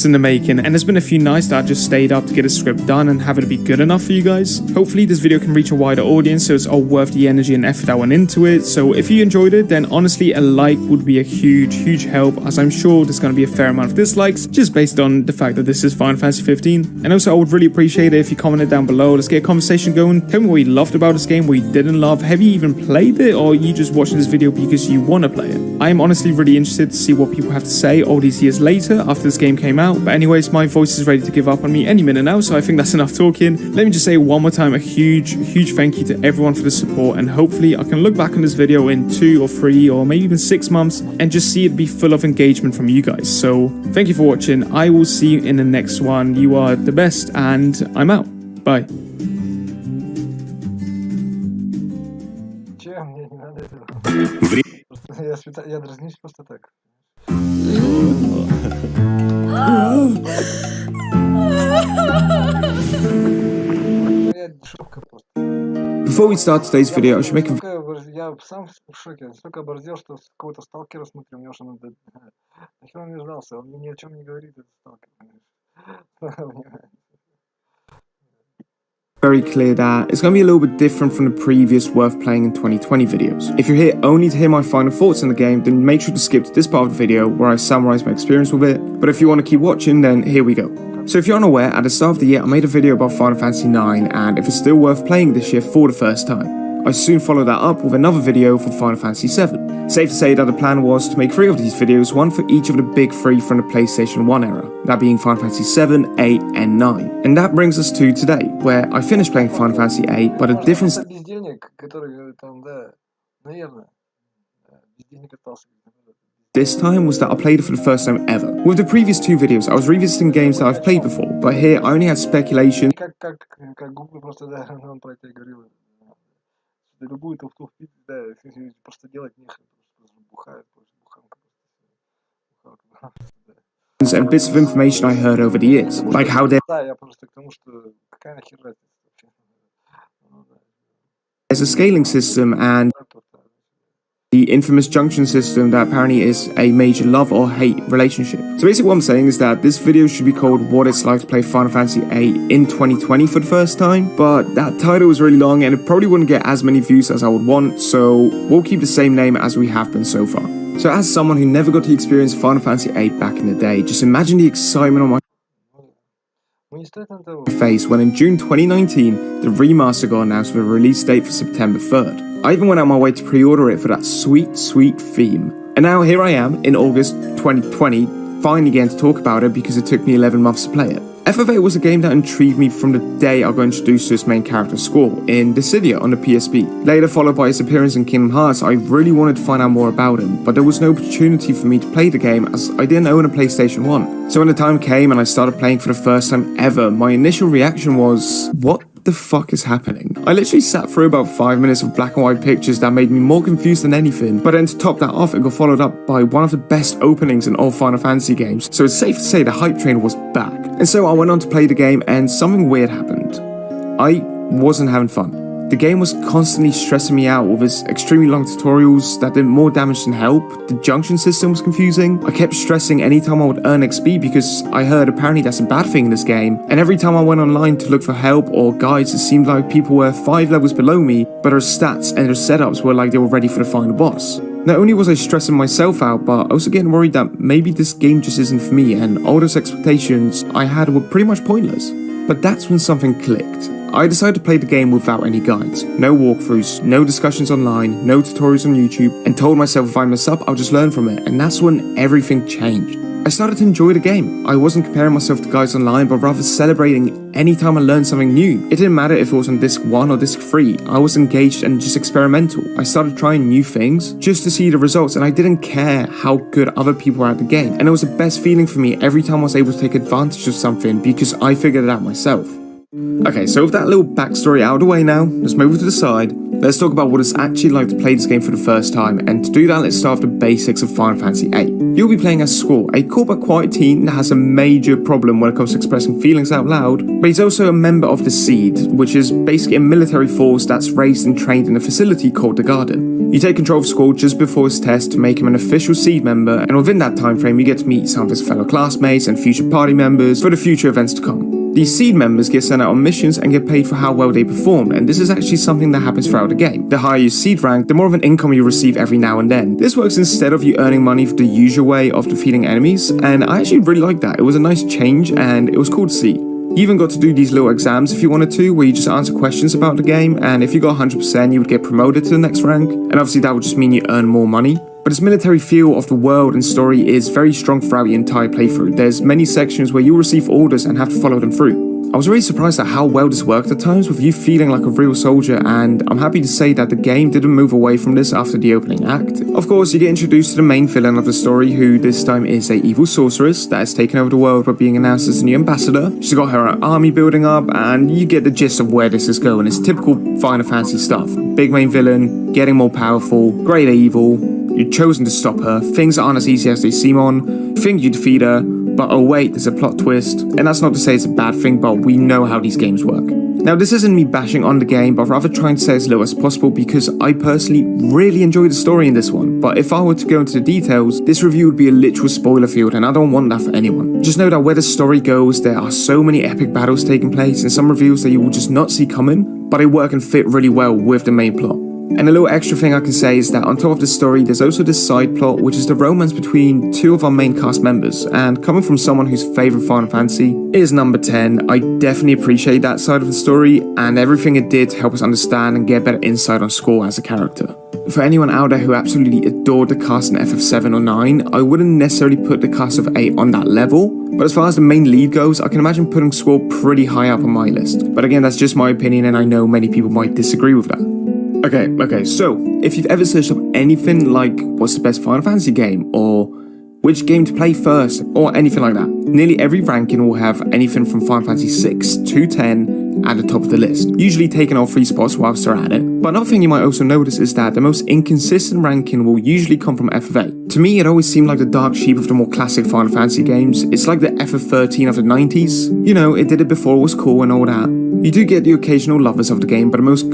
in the making, and there's been a few nights that I just stayed up to get a script done and have it be good enough for you guys. Hopefully this video can reach a wider audience, so it's all worth the energy and effort I went into it. So if you enjoyed it, then honestly a like would be a huge help, as I'm sure there's going to be a fair amount of dislikes just based on the fact that this is Final Fantasy 15. And also I would really appreciate it if you commented down below. Let's get a conversation going. Tell me what you loved about this game, what you didn't love. Have you even played it, or are you just watching this video because you want to play it? I am honestly really interested to see what people have to say all these years later after this game came out. But anyways, my voice is ready to give up on me any minute now, so I think that's enough talking. Let me just say one more time a huge thank you to everyone for the support, and hopefully I can look back on this video in 2 or 3 or maybe even 6 months and just see it be full of engagement from you guys. So thank you for watching. I will see you in the next one. You are the best, and I'm out. Bye. Че, мне не надо этого. Я дразнюсь просто так. Я шутка просто. Before we start today's video, I should make a Я сам в шоке. Столько оборзел, что какого-то сталкера смотрю. Мне уже надо... Нахер он мне ждался? Он мне ни о чем не говорит, этот сталкер. very clear that it's going to be a little bit different from the previous worth playing in 2020 videos. If you're here only to hear my final thoughts on the game, then make sure to skip to this part of the video where I summarize my experience with it. But if you want to keep watching, then here we go. So if you're unaware, at the start of the year I made a video about Final Fantasy IX and if it's still worth playing this year for the first time. I soon followed that up with another video for Final Fantasy VII. Safe to say that the plan was to make 3 of these videos, one for each of the big 3 from the PlayStation 1 era, that being Final Fantasy VII, 8 and 9. And that brings us to today, where I finished playing Final Fantasy 8, but the difference this time was that I played it for the first time ever. With the previous 2 videos, I was revisiting games that I've played before, but here I only had speculation. Любую туфту впить, да, просто делать нехрен, просто бухают, буханка. And bits of information I heard over the years, like how there's a scaling system and the infamous junction system that apparently is a major love or hate relationship. So basically what I'm saying is that this video should be called What It's Like to Play Final Fantasy VIII in 2020 for the first time, but that title was really long and it probably wouldn't get as many views as I would want, so we'll keep the same name as we have been so far. So as someone who never got to experience Final Fantasy VIII back in the day, just imagine the excitement on my face when in June 2019, the remaster got announced with a release date for September 3rd. I even went out my way to pre-order it for that sweet, sweet theme. And now here I am, in August 2020, finally getting to talk about it because it took me 11 months to play it. FF8 was a game that intrigued me from the day I got introduced to its main character Squall in Dissidia on the PSP. Later followed by his appearance in Kingdom Hearts, I really wanted to find out more about him, but there was no opportunity for me to play the game as I didn't own a PlayStation 1. So when the time came and I started playing for the first time ever, my initial reaction was, what the fuck is happening? I literally sat through about 5 minutes of black and white pictures that made me more confused than anything, but then to top that off, it got followed up by one of the best openings in all Final Fantasy games, so it's safe to say the hype train was back. And so I went on to play the game and something weird happened. I wasn't having fun. The game was constantly stressing me out with its extremely long tutorials that did more damage than help. The junction system was confusing. I kept stressing anytime I would earn XP because I heard apparently that's a bad thing in this game. And every time I went online to look for help or guides, it seemed like people were 5 levels below me, but their stats and their setups were like they were ready for the final boss. Not only was I stressing myself out, but also getting worried that maybe this game just isn't for me and all those expectations I had were pretty much pointless. But that's when something clicked. I decided to play the game without any guides, no walkthroughs, no discussions online, no tutorials on YouTube, and told myself if I mess up, I'll just learn from it, and that's when everything changed. I started to enjoy the game. I wasn't comparing myself to guys online, but rather celebrating any time I learned something new. It didn't matter if it was on disc 1 or disc 3, I was engaged and just experimental. I started trying new things just to see the results, and I didn't care how good other people were at the game. And it was the best feeling for me every time I was able to take advantage of something because I figured it out myself. Okay, so with that little backstory out of the way now, let's move to the side. Let's talk about what it's actually like to play this game for the first time, and to do that, let's start with the basics of Final Fantasy VIII. You'll be playing as Squall, a cool but quiet teen that has a major problem when it comes to expressing feelings out loud, but he's also a member of the Seed, which is basically a military force that's raised and trained in a facility called the Garden. You take control of Squall just before his test to make him an official Seed member, and within that time frame you get to meet some of his fellow classmates and future party members for the future events to come. These Seed members get sent out on missions and get paid for how well they perform, and this is actually something that happens throughout the game. The higher your Seed rank, the more of an income you receive every now and then. This works instead of you earning money for the usual way of defeating enemies, and I actually really liked that. It was a nice change and it was cool to see. You even got to do these little exams if you wanted to, where you just answer questions about the game, and if you got 100% you would get promoted to the next rank, and obviously that would just mean you earn more money. But its military feel of the world and story is very strong throughout the entire playthrough. There's many sections where you'll receive orders and have to follow them through. I was really surprised at how well this worked at times, with you feeling like a real soldier, and I'm happy to say that the game didn't move away from this after the opening act. Of course, you get introduced to the main villain of the story, who this time is a evil sorceress that has taken over the world by being announced as the new ambassador. She's got her own army building up, and you get the gist of where this is going. It's typical Final Fantasy stuff. Big main villain, getting more powerful, great evil, you're chosen to stop her, things aren't as easy as they seem on, you think you defeat her, but oh wait, there's a plot twist. And that's not to say it's a bad thing, but we know how these games work. Now, this isn't me bashing on the game, but rather trying to say as little as possible because I personally really enjoyed the story in this one. But if I were to go into the details, this review would be a literal spoiler field, and I don't want that for anyone. Just know that where the story goes, there are so many epic battles taking place and some reveals that you will just not see coming, but they work and fit really well with the main plot. And a little extra thing I can say is that on top of the story, there's also this side plot, which is the romance between two of our main cast members. And coming from someone whose favourite Final Fantasy is number 10, I definitely appreciate that side of the story and everything it did to help us understand and get better insight on Score as a character. For anyone out there who absolutely adored the cast in FF7 or 9, I wouldn't necessarily put the cast of 8 on that level, but as far as the main lead goes, I can imagine putting Score pretty high up on my list. But again, that's just my opinion and I know many people might disagree with that. Okay, so if you've ever searched up anything like what's the best Final Fantasy game, or which game to play first, or anything like that, nearly every ranking will have anything from Final Fantasy 6 to 10 at the top of the list, usually taking all 3 spots whilst they're at it. But another thing you might also notice is that the most inconsistent ranking will usually come from FF8. To me, it always seemed like the dark sheep of the more classic Final Fantasy games. It's like the FF13 of the 90s. You know, it did it before it was cool and all that. You do get the occasional lovers of the game, but the most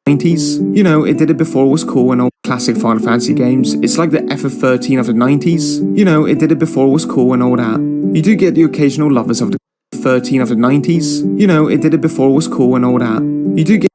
90s. You know, it did it before it was cool and all classic Final Fantasy games. It's like the FF13 of the 90s. You know, it did it before it was cool and all that. You do get the occasional lovers of the 13 of the 90s. You know, it did it before it was cool and all that. You do get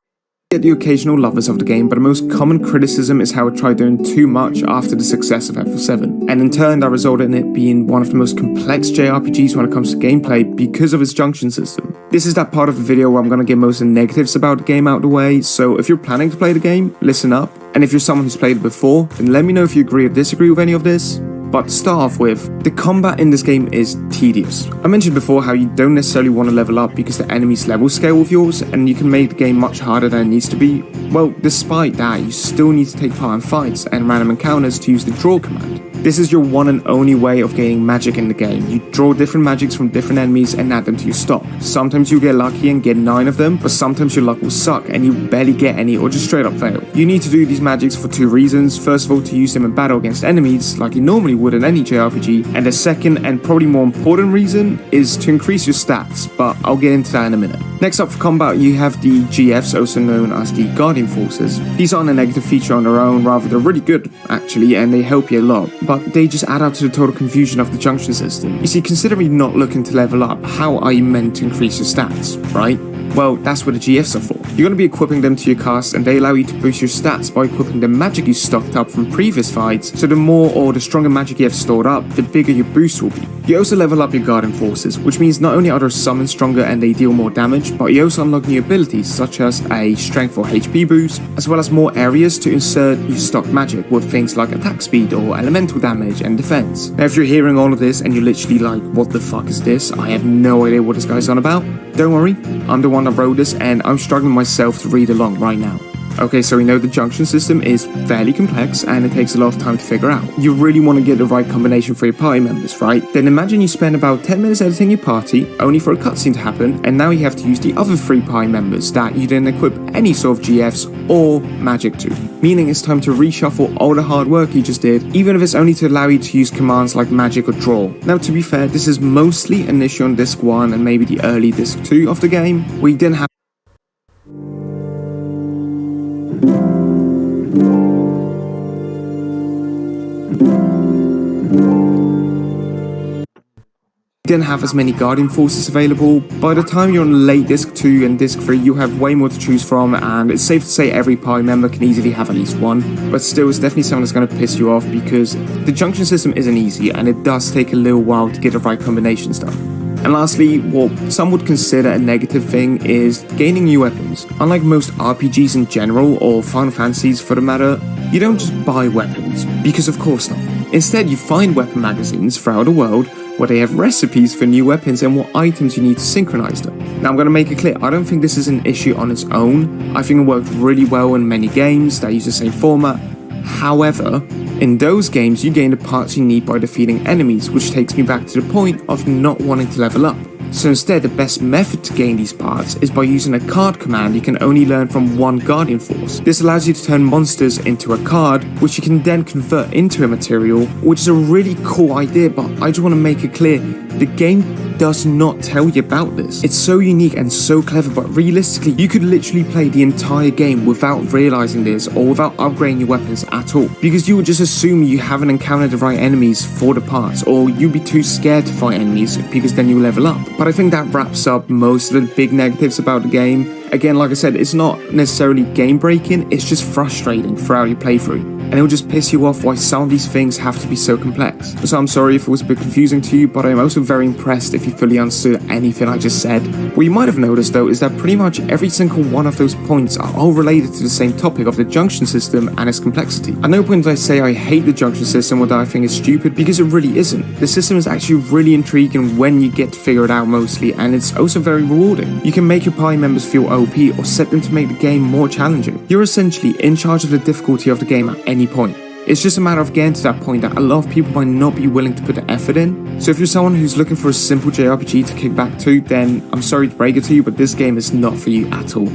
the occasional lovers of the game, but the most common criticism is how it tried doing too much after the success of FF7, and in turn that resulted in it being one of the most complex JRPGs when it comes to gameplay because of its junction system. This is that part of the video where I'm going to get most of the negatives about the game out of the way, so if you're planning to play the game, listen up, and if you're someone who's played it before, then let me know if you agree or disagree with any of this. But to start off with, the combat in this game is tedious. I mentioned before how you don't necessarily want to level up because the enemies level scale with yours and you can make the game much harder than it needs to be. Well, despite that, you still need to take part in fights and random encounters to use the draw command. This is your one and only way of gaining magic in the game. You draw different magics from different enemies and add them to your stock. Sometimes you get lucky and get 9 of them, but sometimes your luck will suck and you barely get any or just straight up fail. You need to do these magics for 2 reasons. First of all, to use them in battle against enemies like you normally would in any JRPG, and the second and probably more important reason is to increase your stats, but I'll get into that in a minute. Next up for combat, you have the GFs, also known as the Guardian Forces. These aren't a negative feature on their own, rather they're really good actually, and they help you a lot, but they just add up to the total confusion of the junction system. You see, considering you're not looking to level up, how are you meant to increase your stats, right? Well, that's what the GFs are for. You're going to be equipping them to your cast and they allow you to boost your stats by equipping the magic you stocked up from previous fights, so the more or the stronger magic you have stored up, the bigger your boost will be. You also level up your Guardian Forces, which means not only are their summons stronger and they deal more damage, but you also unlock new abilities such as a strength or HP boost, as well as more areas to insert your stock magic with things like attack speed or elemental damage and defense. Now if you're hearing all of this and you're literally like, what the fuck is this? I have no idea what this guy's on about. Don't worry, I'm the one that wrote this and I'm struggling myself to read along right now. Okay, so we know the junction system is fairly complex and it takes a lot of time to figure out. You really want to get the right combination for your party members, right? Then imagine you spend about 10 minutes editing your party, only for a cutscene to happen, and now you have to use the other 3 party members that you didn't equip any sort of GFs or magic to. Meaning it's time to reshuffle all the hard work you just did, even if it's only to allow you to use commands like magic or draw. Now to be fair, this is mostly an issue on disc 1 and maybe the early disc 2 of the game, where you didn't have as many Guardian Forces available. By the time you're on late disc 2 and disc 3, you have way more to choose from, and it's safe to say every party member can easily have at least one, but still it's definitely something that's going to piss you off because the junction system isn't easy and it does take a little while to get the right combinations done. And lastly, what some would consider a negative thing is gaining new weapons. Unlike most RPGs in general, or Final Fantasies for the matter, you don't just buy weapons, because of course not. Instead, you find weapon magazines throughout the world where they have recipes for new weapons and what items you need to synchronize them. Now I'm going to make it clear, I don't think this is an issue on its own. I think it worked really well in many games that use the same format. However, in those games you gain the parts you need by defeating enemies, which takes me back to the point of not wanting to level up. So instead, the best method to gain these parts is by using a card command you can only learn from one Guardian Force. This allows you to turn monsters into a card, which you can then convert into a material, which is a really cool idea, but I just want to make it clear, the game does not tell you about this. It's so unique and so clever, but realistically, you could literally play the entire game without realizing this or without upgrading your weapons at all, because you would just assume you haven't encountered the right enemies for the parts, or you'd be too scared to fight enemies because then you level up. But I think that wraps up most of the big negatives about the game. Again, like I said, it's not necessarily game breaking, it's just frustrating throughout your playthrough, and it'll just piss you off why some of these things have to be so complex. So I'm sorry if it was a bit confusing to you, but I'm also very impressed if you fully understood anything I just said. What you might have noticed though is that pretty much every single one of those points are all related to the same topic of the junction system and its complexity. At no point did I say I hate the junction system or that I think it's stupid, because it really isn't. The system is actually really intriguing when you get to figure it out mostly, and it's also very rewarding. You can make your party members feel OP or set them to make the game more challenging. You're essentially in charge of the difficulty of the game at any point. It's just a matter of getting to that point that a lot of people might not be willing to put the effort in. So if you're someone who's looking for a simple JRPG to kick back to, then I'm sorry to break it to you, but this game is not for you at all.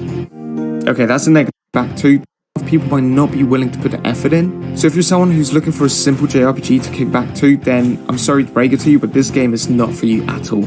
Okay, that's a negative. Back to people might not be willing to put the effort in. So if you're someone who's looking for a simple JRPG to kick back to, then I'm sorry to break it to you, but this game is not for you at all.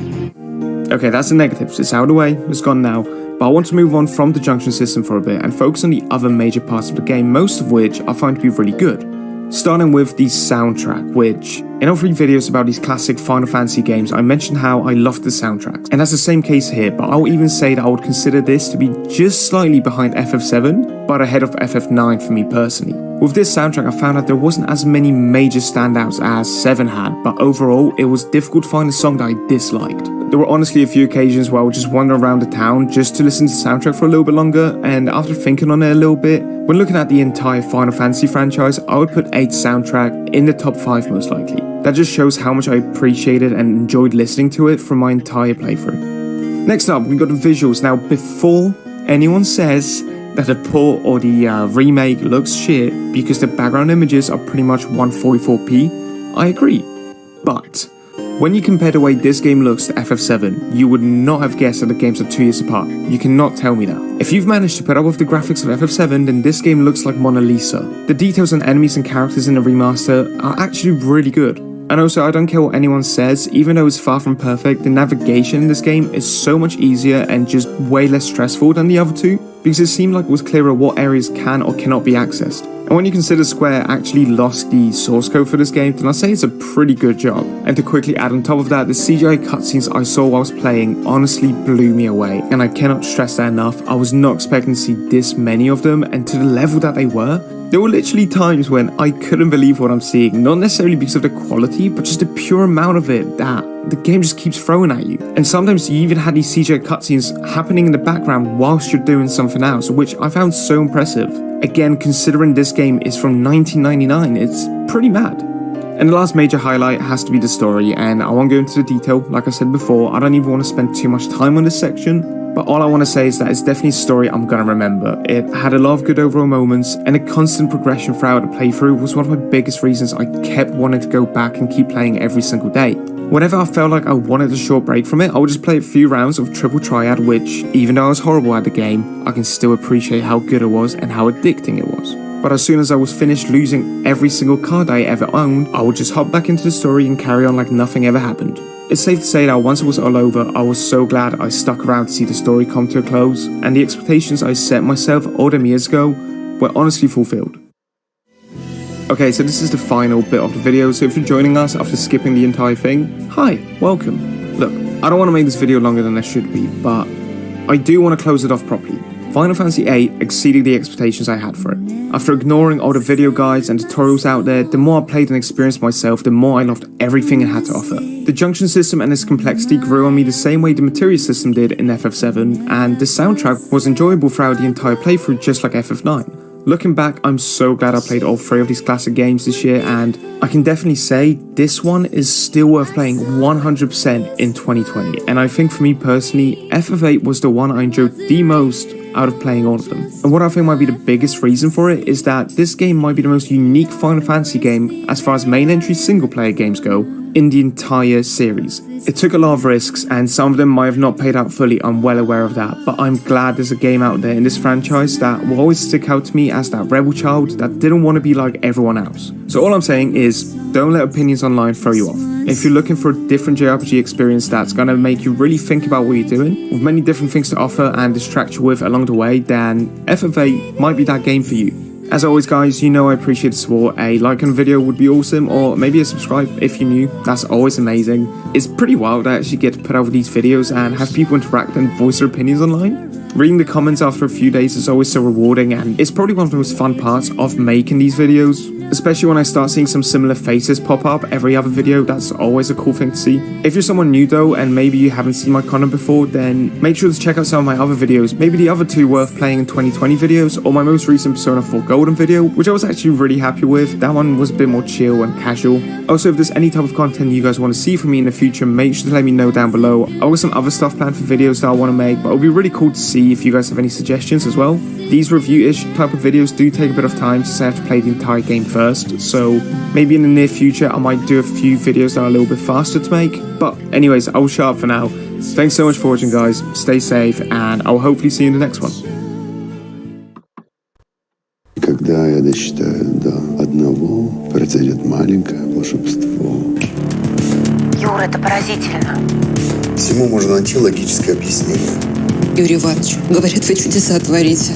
Okay, that's the negatives. It's out of the way, it's gone now. But I want to move on from the junction system for a bit and focus on the other major parts of the game, most of which I find to be really good. Starting with the soundtrack, which, in all 3 videos about these classic Final Fantasy games, I mentioned how I loved the soundtracks. And that's the same case here, but I'll even say that I would consider this to be just slightly behind FF7, but ahead of FF9 for me personally. With this soundtrack, I found that there wasn't as many major standouts as 7 had, but overall, it was difficult to find a song that I disliked. There were honestly a few occasions where I would just wander around the town just to listen to the soundtrack for a little bit longer, and after thinking on it a little bit, when looking at the entire Final Fantasy franchise, I would put 8's soundtrack in the top 5 most likely. That just shows how much I appreciated and enjoyed listening to it for my entire playthrough. Next up, we got the visuals. Now, before anyone says that the port or the remake looks shit because the background images are pretty much 144p, I agree. But when you compare the way this game looks to FF7, you would not have guessed that the games are 2 years apart. You cannot tell me that. If you've managed to put up with the graphics of FF7, then this game looks like Mona Lisa. The details on enemies and characters in the remaster are actually really good. And also, I don't care what anyone says, even though it's far from perfect, the navigation in this game is so much easier and just way less stressful than the other 2, because it seemed like it was clearer what areas can or cannot be accessed. And when you consider Square actually lost the source code for this game, then I'd say it's a pretty good job. And to quickly add on top of that, the CGI cutscenes I saw while I was playing honestly blew me away, and I cannot stress that enough. I was not expecting to see this many of them, and to the level that they were. There were literally times when I couldn't believe what I'm seeing, not necessarily because of the quality, but just the pure amount of it that the game just keeps throwing at you. And sometimes you even had these CGI cutscenes happening in the background whilst you're doing something else, which I found so impressive. Again, considering this game is from 1999, it's pretty mad. And the last major highlight has to be the story, and I won't go into the detail. Like I said before, I don't even want to spend too much time on this section. But all I want to say is that it's definitely a story I'm going to remember. It had a lot of good overall moments, and a constant progression throughout the playthrough was one of my biggest reasons I kept wanting to go back and keep playing every single day. Whenever I felt like I wanted a short break from it, I would just play a few rounds of Triple Triad, which, even though I was horrible at the game, I can still appreciate how good it was and how addicting it was. But as soon as I was finished losing every single card I ever owned, I would just hop back into the story and carry on like nothing ever happened. It's safe to say that once it was all over, I was so glad I stuck around to see the story come to a close, and the expectations I set myself all them years ago were honestly fulfilled. Okay, so this is the final bit of the video, so if you're joining us after skipping the entire thing, hi, welcome. Look, I don't want to make this video longer than it should be, but I do want to close it off properly. Final Fantasy VIII exceeded the expectations I had for it. After ignoring all the video guides and tutorials out there, the more I played and experienced myself, the more I loved everything it had to offer. The junction system and its complexity grew on me the same way the materia system did in FF7, and the soundtrack was enjoyable throughout the entire playthrough just like FF9. Looking back, I'm so glad I played all 3 of these classic games this year, and I can definitely say this one is still worth playing 100% in 2020. And I think for me personally, FF8 was the one I enjoyed the most out of playing all of them. And what I think might be the biggest reason for it is that this game might be the most unique Final Fantasy game as far as main entry single player games go, in the entire series. It took a lot of risks, and some of them might have not paid out fully, I'm well aware of that, but I'm glad there's a game out there in this franchise that will always stick out to me as that rebel child that didn't want to be like everyone else. So all I'm saying is, don't let opinions online throw you off. If you're looking for a different JRPG experience that's gonna make you really think about what you're doing, with many different things to offer and distract you with along the way, then FF8 might be that game for you. As always guys, you know I appreciate the support. A like on the video would be awesome, or maybe a subscribe if you're new, that's always amazing. It's pretty wild I actually get to put out these videos and have people interact and voice their opinions online. Reading the comments after a few days is always so rewarding, and it's probably one of the most fun parts of making these videos. Especially when I start seeing some similar faces pop up every other video, that's always a cool thing to see. If you're someone new though, and maybe you haven't seen my content before, then make sure to check out some of my other videos, maybe the other two worth playing in 2020 videos, or my most recent Persona 4 Golden video, which I was actually really happy with. That one was a bit more chill and casual. Also, if there's any type of content you guys want to see from me in the future, make sure to let me know down below. I've got some other stuff planned for videos that I want to make, but it'll be really cool to see if you guys have any suggestions as well. These review-ish type of videos do take a bit of time since I have to play the entire game first, so maybe in the near future I might do a few videos that are a little bit faster to make. But anyways, I'll shut up for now. Thanks so much for watching guys, stay safe, and I'll hopefully see you in the next one. Когда я досчитаю до 1, произойдет маленькое волшебство. Юр, это поразительно. Всему можно найти логическое объяснение. Юрий Иванович, говорят, вы чудеса творите.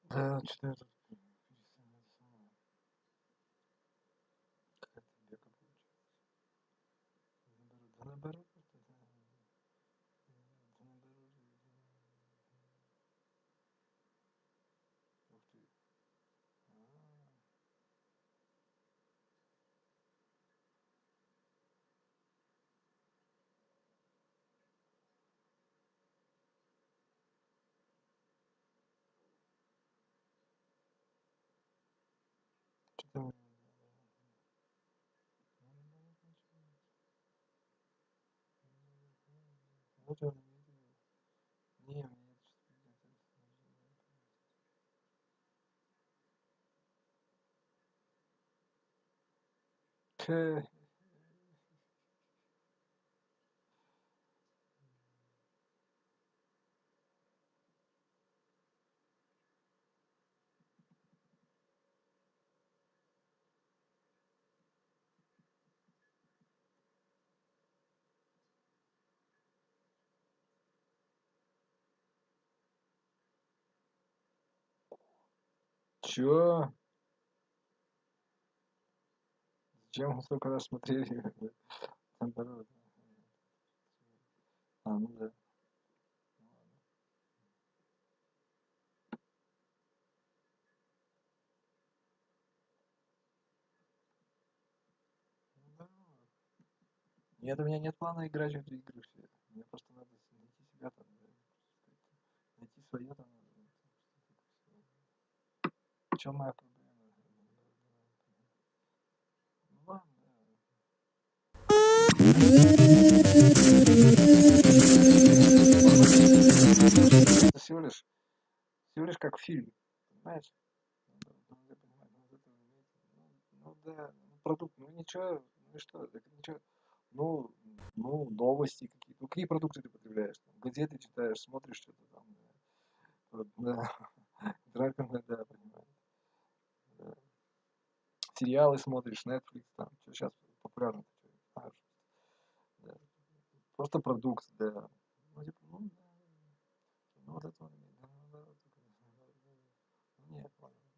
Да, что-то это... Какая-то бега получается. Да наоборот. Ух ты. Что-то... Вот он видел. Не, мне это... Чё? Зачем мы столько раз смотрели? Наоборот. Ну да. Нет, у меня нет плана играть в эти игры все. Мне просто надо найти себя там, найти свое там. В чем моя проблема? Ну ладно. Это всего лишь как фильм, понимаешь? Надо понимать, ну да, продукт, ну ничего, ну и что, так ничего, ну, новости какие-то, ну какие продукты ты потребляешь, там, газеты читаешь, смотришь что-то там, да, интернет, да, понимаешь, да. Сериалы смотришь, Netflix, там, что сейчас популярно, знаешь, да. Просто продукт, да, ну, типа, ну вот это вот, нет,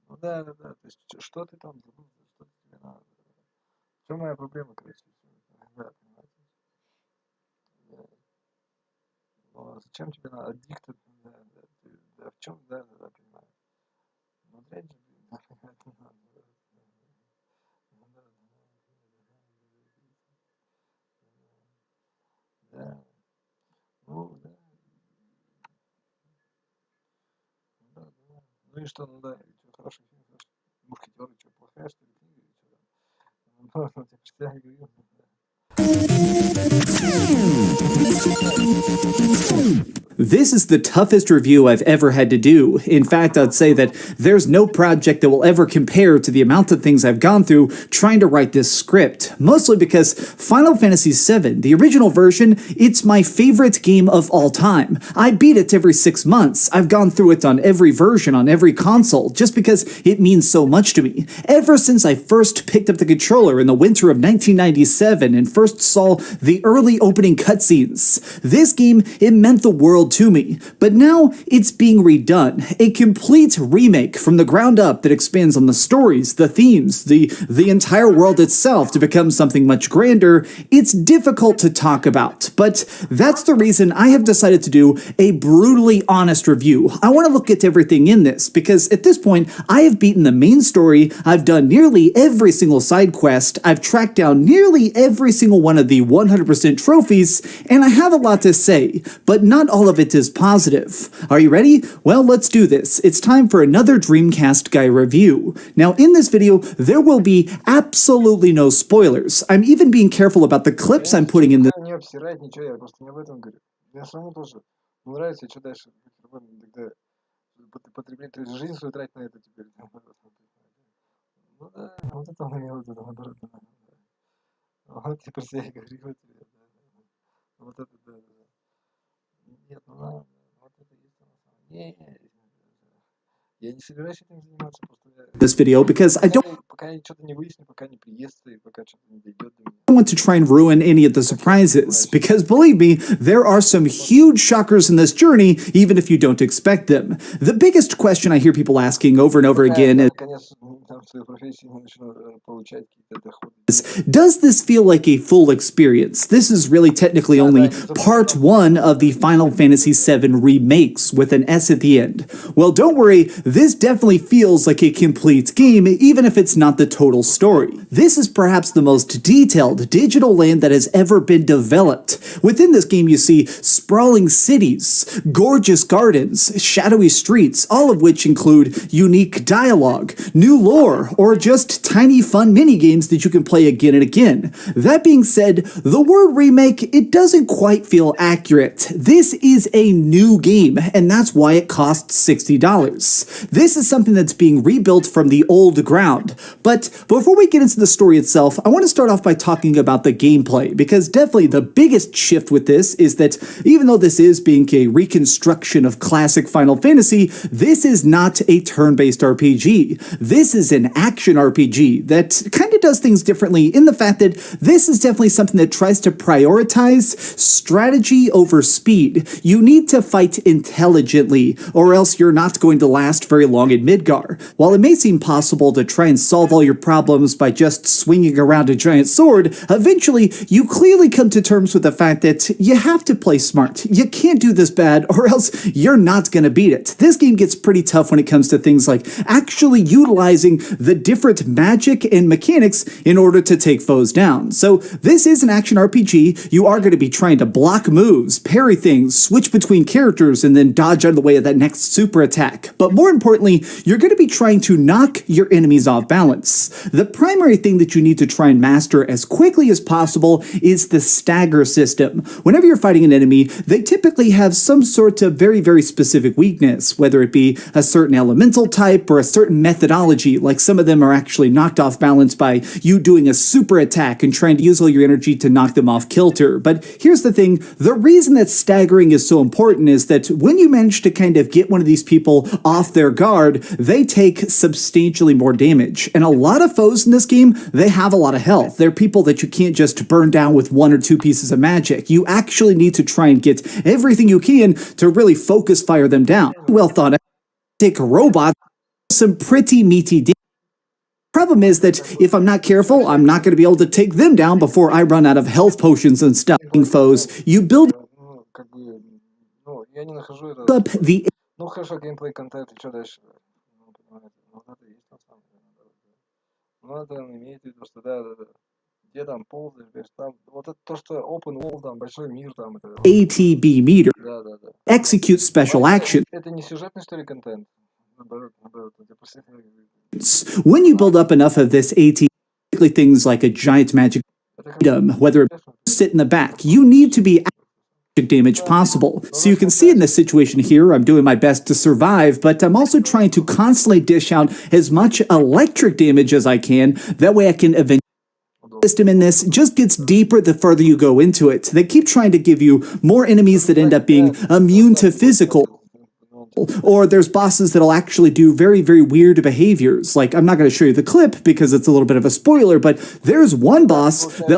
ну да, то есть, что ты там забыл, что тебе надо, в чем моя проблема, короче, да, понимаете, да. Ну, а зачем тебе надо, addicted, да, в чем, да, понимаю, ну, дрянь же, блин, да, это надо, Ну и что, ну да, что, хороший фильм, хороший. Мушкетеры, что, плохая, что ли, книга, или что там? Ну, типа, что я говорил, This is the toughest review I've ever had to do. In fact, I'd say that there's no project that will ever compare to the amount of things I've gone through trying to write this script. Mostly because Final Fantasy VII, the original version, it's my favorite game of all time. I beat it every 6 months. I've gone through it on every version, on every console, just because it means so much to me. Ever since I first picked up the controller in the winter of 1997 and first saw the early opening cutscenes, this game, it meant the world to me. But now it's being redone, a complete remake from the ground up that expands on the stories, the themes, the entire world itself to become something much grander. It's difficult to talk about, but that's the reason I have decided to do a brutally honest review. I want to look at everything in this, because at this point, I have beaten the main story, I've done nearly every single side quest, I've tracked down nearly every single one of the 100% trophies, and I have a lot to say, but not all of it is positive. Are you ready? Well, let's do this. It's time for another Dreamcast Guy review. Now, in this video, there will be absolutely no spoilers. I'm even being careful about the clips I'm putting in this. не обсирать ничего, я просто не об этом говорю. Я самому тоже нравится, что дальше быть работать, тогда потреблять, то есть жизнь свою тратить на это теперь. Ну да, вот это он имел в виду, наоборот. Вот теперь я и говорю тебе. Вот это да. Нет, ну ладно, вот это есть на самом деле. Я не собираюсь этим заниматься, просто This video because I don't пока я что-то не выясню, пока не приестся и пока что-то не дойдет до меня. want to try and ruin any of the surprises, because believe me, there are some huge shockers in this journey, even if you don't expect them. The biggest question I hear people asking over and over again is, Наконец, там свою профессию начну получать какие-то доходы. does this feel like a full experience? This is really technically only part 1 of the Final Fantasy VII remakes with an S at the end. Well, don't worry, this definitely feels like a complete game, even if it's not the total story. This is perhaps the most detailed digital land that has ever been developed. Within this game, you see sprawling cities, gorgeous gardens, shadowy streets, all of which include unique dialogue, new lore, or just tiny fun mini-games that you can play again and again. That being said, the word remake, it doesn't quite feel accurate. This is a new game, and that's why it costs $60. This is something that's being rebuilt from the old ground. But before we get into the story itself, I want to start off by talking about the gameplay, because definitely the biggest shift with this is that even though this is being a reconstruction of classic Final Fantasy, this is not a turn-based RPG. This is an action RPG that kind of does things differently in the fact that this is definitely something that tries to prioritize strategy over speed. You need to fight intelligently, or else you're not going to last very long in Midgar. While it may seem possible to try and solve all your problems by just swinging around a giant sword, eventually you clearly come to terms with the fact that you have to play smart. You can't do this bad, or else you're not going to beat it. This game gets pretty tough when it comes to things like actually utilizing the different magic and mechanics in order to take foes down. So this is an action RPG. You are going to be trying to block moves, parry things, switch between characters, and then dodge out of the way of that next super attack. But more importantly, you're going to be trying to knock your enemies off balance. The primary thing that you need to try and master as quickly as possible is the stagger system. Whenever you're fighting an enemy, they typically have some sort of very, very specific weakness, whether it be a certain elemental type or a certain methodology, like some of them are actually knocked off balance by you doing a super attack and trying to use all your energy to knock them off kilter. But here's the thing, the reason that staggering is so important is that when you manage to kind of get one of these people off their guard, they take substantially more damage. And a lot of foes in this game, they have a lot of health. They're people that you can't just burn down with 1 or 2 pieces of magic. You actually need to try and get everything you can to really focus fire them down. Well thought out. Take robots, some pretty meaty damage. Problem is that if I'm not careful, I'm not going to be able to take them down before I run out of health potions and stuff. Foes, you build Я не нахожу это. up the Ну хорошо, геймплей контент, и что дальше? Ну, понимаете, ну это есть на самом деле. Ну это имеет в виду, что да. Где там ползаешь, там, вот это то, что open world, там, большой мир, там, это... ATB meter. Да. Execute special action. Это не сюжетный, что ли, контент? наоборот, у тебя после этого When you build up enough of this AT, particularly things like a giant magic item, whether it sit in the back, you need to be damage possible. So you can see in this situation here, I'm doing my best to survive, but I'm also trying to constantly dish out as much electric damage as I can. That way I can eventually system in this just gets deeper the further you go into it. They keep trying to give you more enemies that end up being immune to physical. Or there's bosses that'll actually do very, very weird behaviors. Like, I'm not going to show you the clip because it's a little bit of a spoiler, but there's one boss that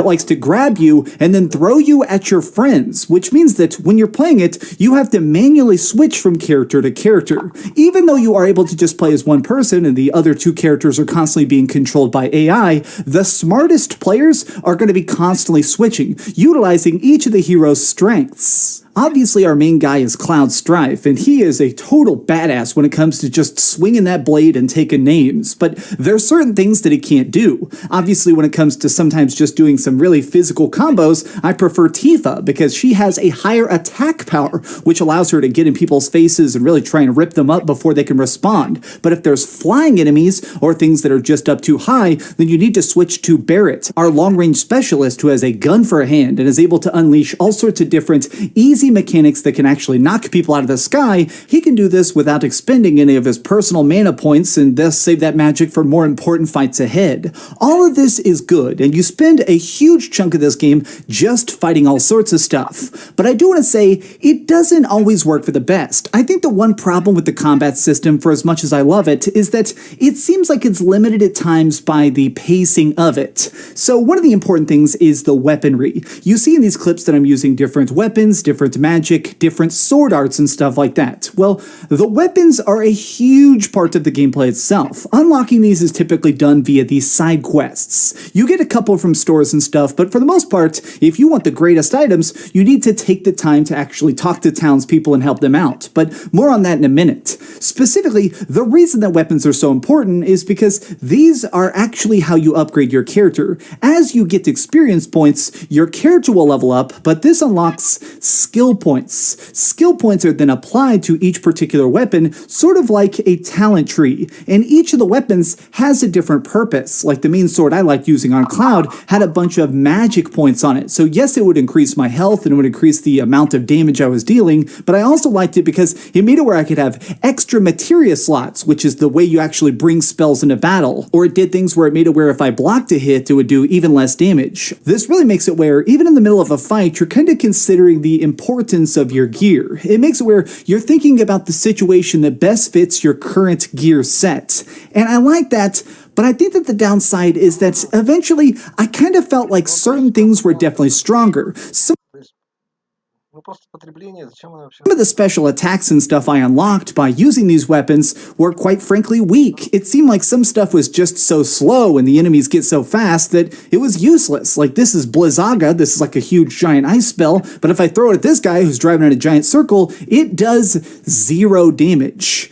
likes to grab you and then throw you at your friends, which means that when you're playing it, you have to manually switch from character to character. Even though you are able to just play as one person and the other two characters are constantly being controlled by AI, the smartest players are going to be constantly switching, utilizing each of the hero's strengths. Obviously, our main guy is Cloud Strife, and he is a total badass when it comes to just swinging that blade and taking names, but there are certain things that he can't do. Obviously, when it comes to sometimes just doing some really physical combos, I prefer Tifa, because she has a higher attack power, which allows her to get in people's faces and really try and rip them up before they can respond. But if there's flying enemies, or things that are just up too high, then you need to switch to Barrett, our long-range specialist who has a gun for a hand and is able to unleash all sorts of different easy mechanics that can actually knock people out of the sky. He can do this without expending any of his personal mana points and thus save that magic for more important fights ahead. All of this is good, and you spend a huge chunk of this game just fighting all sorts of stuff. But I do want to say, it doesn't always work for the best. I think the one problem with the combat system, for as much as I love it, is that it seems like it's limited at times by the pacing of it. So one of the important things is the weaponry. You see in these clips that I'm using different weapons, different magic, different sword arts and stuff like that. Well, the weapons are a huge part of the gameplay itself. Unlocking these is typically done via these side quests. You get a couple from stores and stuff, but for the most part, if you want the greatest items, you need to take the time to actually talk to townspeople and help them out. But more on that in a minute. Specifically, the reason that weapons are so important is because these are actually how you upgrade your character. As you get experience points, your character will level up, but this unlocks skill points. Skill points are then applied to each particular weapon, sort of like a talent tree, and each of the weapons has a different purpose. Like the main sword I liked using on Cloud had a bunch of magic points on it, so yes, it would increase my health and it would increase the amount of damage I was dealing, but I also liked it because it made it where I could have extra materia slots, which is the way you actually bring spells into battle, or it did things where it made it where if I blocked a hit, it would do even less damage. This really makes it where, even in the middle of a fight, you're kind of considering the importance of your gear. It makes it where you're thinking about the situation that best fits your current gear set. And I like that, but I think that the downside is that eventually I kind of felt like certain things were definitely stronger. Some of the special attacks and stuff I unlocked by using these weapons were quite frankly weak. It seemed like some stuff was just so slow and the enemies get so fast that it was useless. Like this is Blizzaga, this is like a huge giant ice spell, but if I throw it at this guy who's driving in a giant circle, it does 0 damage.